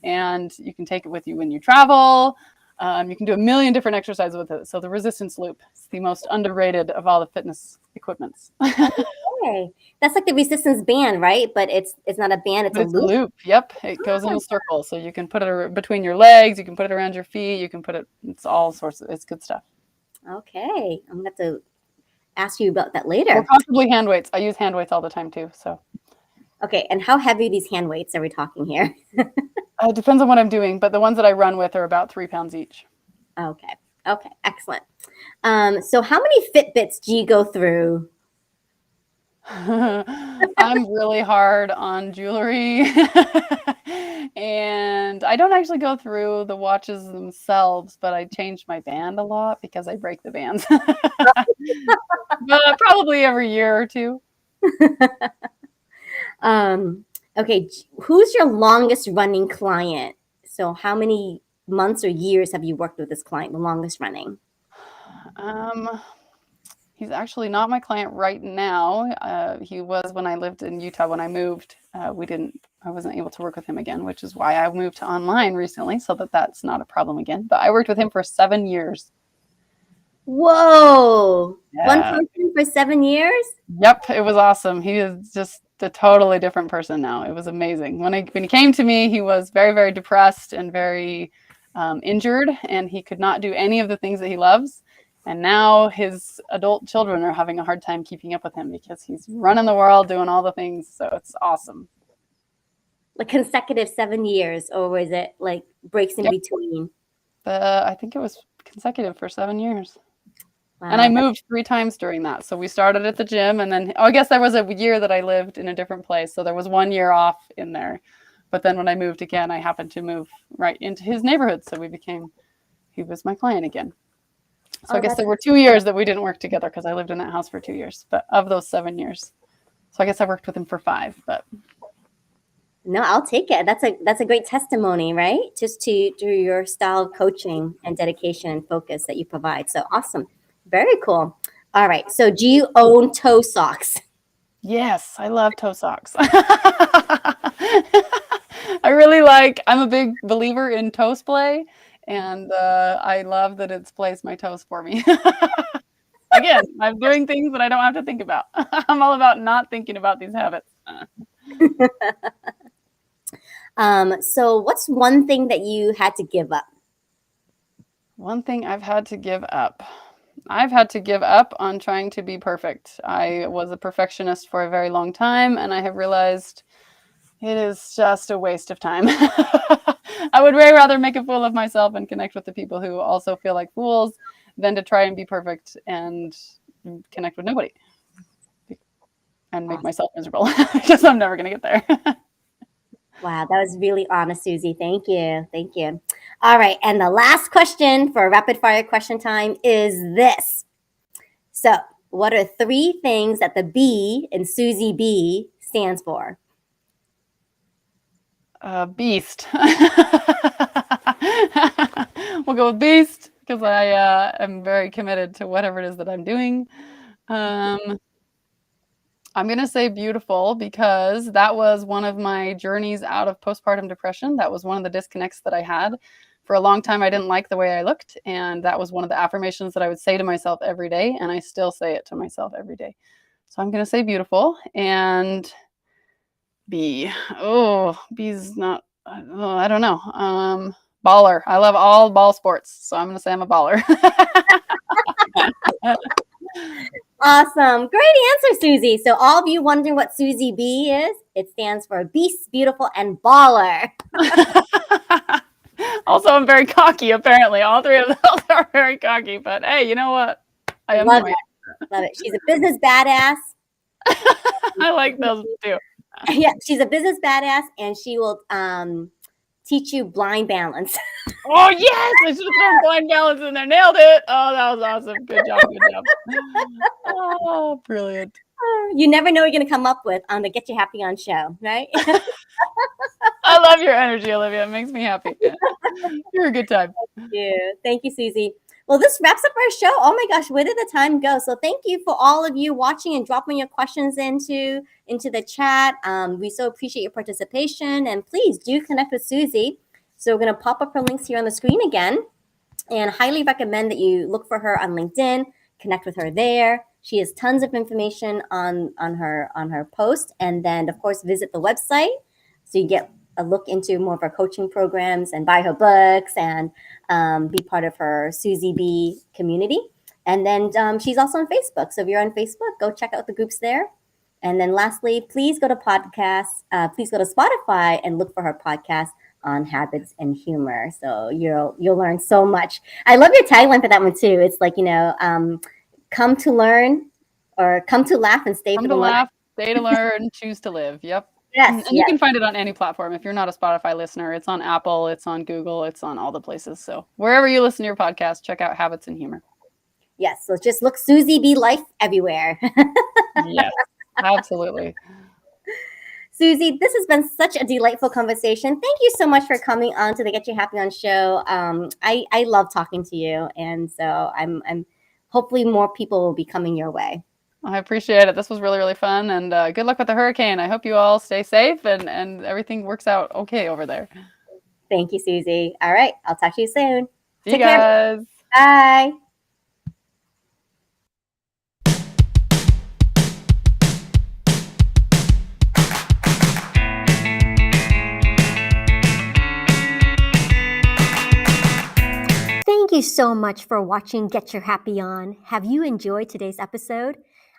and you can take it with you when you travel. You can do a million different exercises with it. So the resistance loop is the most underrated of all the fitness equipments. Okay. That's like the resistance band, right? But it's not a band, it's But a it's a loop. loop. Yep. It goes in a circle. So you can put it between your legs. You can put it around your feet. You can put it, it's all sorts of, it's good stuff. Okay. I'm going to have to ask you about that Or later. possibly hand weights. I use hand weights all the time too. So Okay. And how heavy are these hand weights are we talking here? it depends on what I'm doing. But the ones that I run with are about 3 pounds each. Okay. Okay. Excellent. So how many Fitbits do you go through? I'm really hard on jewelry. And I don't actually go through the watches themselves, but I change my band a lot because I break the bands. But probably every year or two. Okay. Who's your longest running client? So how many months or years have you worked with this client, the longest running? He's actually not my client right now. He was when I lived in Utah. When I moved, I wasn't able to work with him again, which is why I moved to online recently, so that's not a problem again. But I worked with him for 7 years. Whoa. One Yeah. person for 7 years? Yep, it was awesome. He is just a totally different person now. It was amazing. When he came to me, he was very, very depressed and very injured, and he could not do any of the things that he loves. And now his adult children are having a hard time keeping up with him because he's running the world, doing all the things. So it's awesome. Like consecutive 7 years, or was it like breaks in Yep. between? I think it was consecutive for 7 years. And I Wow. moved 3 times during that. So we started at the gym, and then I guess there was a year that I lived in a different place. So there was 1 year off in there. But then when I moved again, I happened to move right into his neighborhood. So he was my client again. So I Oh, guess that's there were 2 years that we didn't work together because I lived in that house for 2 years, but of those 7 years. So I guess I worked with him for 5, but no, I'll take it. That's a great testimony, right? Just to your style of coaching and dedication and focus that you provide. So awesome. Very cool. All right. So do you own toe socks? yes, I love toe socks. I'm a big believer in toe splay, and I love that it splays my toes for me. Again, I'm doing things that I don't have to think about. I'm all about not thinking about these habits. So what's one thing that you had to give up? One thing I've had to give up. I've had to give up on trying to be perfect. I was a perfectionist for a very long time, and I have realized it is just a waste of time. I would way rather make a fool of myself and connect with the people who also feel like fools than to try and be perfect and connect with nobody and make Awesome. myself miserable because I'm never going to get there. Wow, that was really honest, Suzi. Thank you. Thank you. All right. And the last question for rapid fire question time is this. So, what are 3 things that the B in Suzi B stands for? Beast. We'll go with beast because I am very committed to whatever it is that I'm doing. I'm going to say beautiful because that was one of my journeys out of postpartum depression. That was one of the disconnects that I had. For a long time, I didn't like the way I looked. And that was one of the affirmations that I would say to myself every day. And I still say it to myself every day. So I'm going to say beautiful. And B. Oh, B's not, I don't know. Baller. I love all ball sports. So I'm going to say I'm a baller. Awesome. Great answer, Suzi. So, all of you wondering what Suzi B is, it stands for Beast, Beautiful, and Baller. Also, I'm very cocky, apparently. All 3 of those are very cocky. But hey, you know what? I am Love who I it. Love it. She's a business badass. am. I like those too. Yeah, she's a business badass, and she will teach you blind balance. Oh, yes. I should have thrown blind balance in there. Nailed it. Oh, that was awesome. Good job. Good job. Oh, brilliant. You never know what you're going to come up with on the Get You Happy On show, right? I love your energy, Olivia. It makes me happy. You're a good time. Yeah. Thank you, Suzi. Well, this wraps up our show. Oh my gosh, where did the time go? So thank you for all of you watching and dropping your questions into the chat. We so appreciate your participation, and please do connect with Suzi. So we're going to pop up her links here on the screen again, and highly recommend that you look for her on LinkedIn, connect with her there. She has tons of information on her post, and then of course visit the website so you get a look into more of her coaching programs and buy her books and be part of her Suzi B community. And then she's also on Facebook. So if you're on Facebook, go check out the groups there. And then lastly, please go to podcasts. Please go to Spotify and look for her podcast on habits and humor. So you'll learn so much. I love your tagline for that one too. It's like, come to learn, or come to laugh and stay Come for to the learn. laugh, stay to learn, choose to live. Yep. Yes, And you can find it on any platform. If you're not a Spotify listener, it's on Apple, it's on Google, it's on all the places. So wherever you listen to your podcast, check out Habits and Humor. Yes. So just look Suzi B Life everywhere. Yes, absolutely. Suzi, this has been such a delightful conversation. Thank you so much for coming on to the Get You Happy On show. I love talking to you, and so I'm hopefully more people will be coming your way. I appreciate it. This was really, really fun, and good luck with the hurricane. I hope you all stay safe and everything works out okay over there. Thank you, Suzi. All right, I'll talk to you soon. See you Take care. guys. Bye. Thank you so much for watching Get Your Happy On. Have you enjoyed today's episode?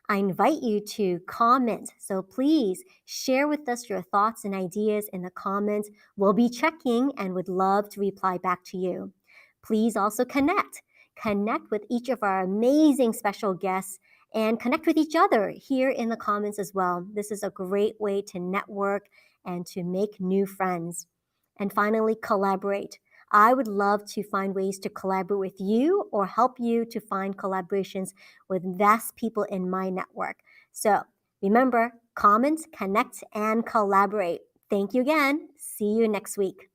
I invite you to comment. So please share with us your thoughts and ideas in the comments. We'll be checking and would love to reply back to you. Please also connect. Connect with each of our amazing special guests and connect with each other here in the comments as well. This is a great way to network and to make new friends. And finally, collaborate. I would love to find ways to collaborate with you or help you to find collaborations with vast people in my network. So remember, comment, connect, and collaborate. Thank you again. See you next week.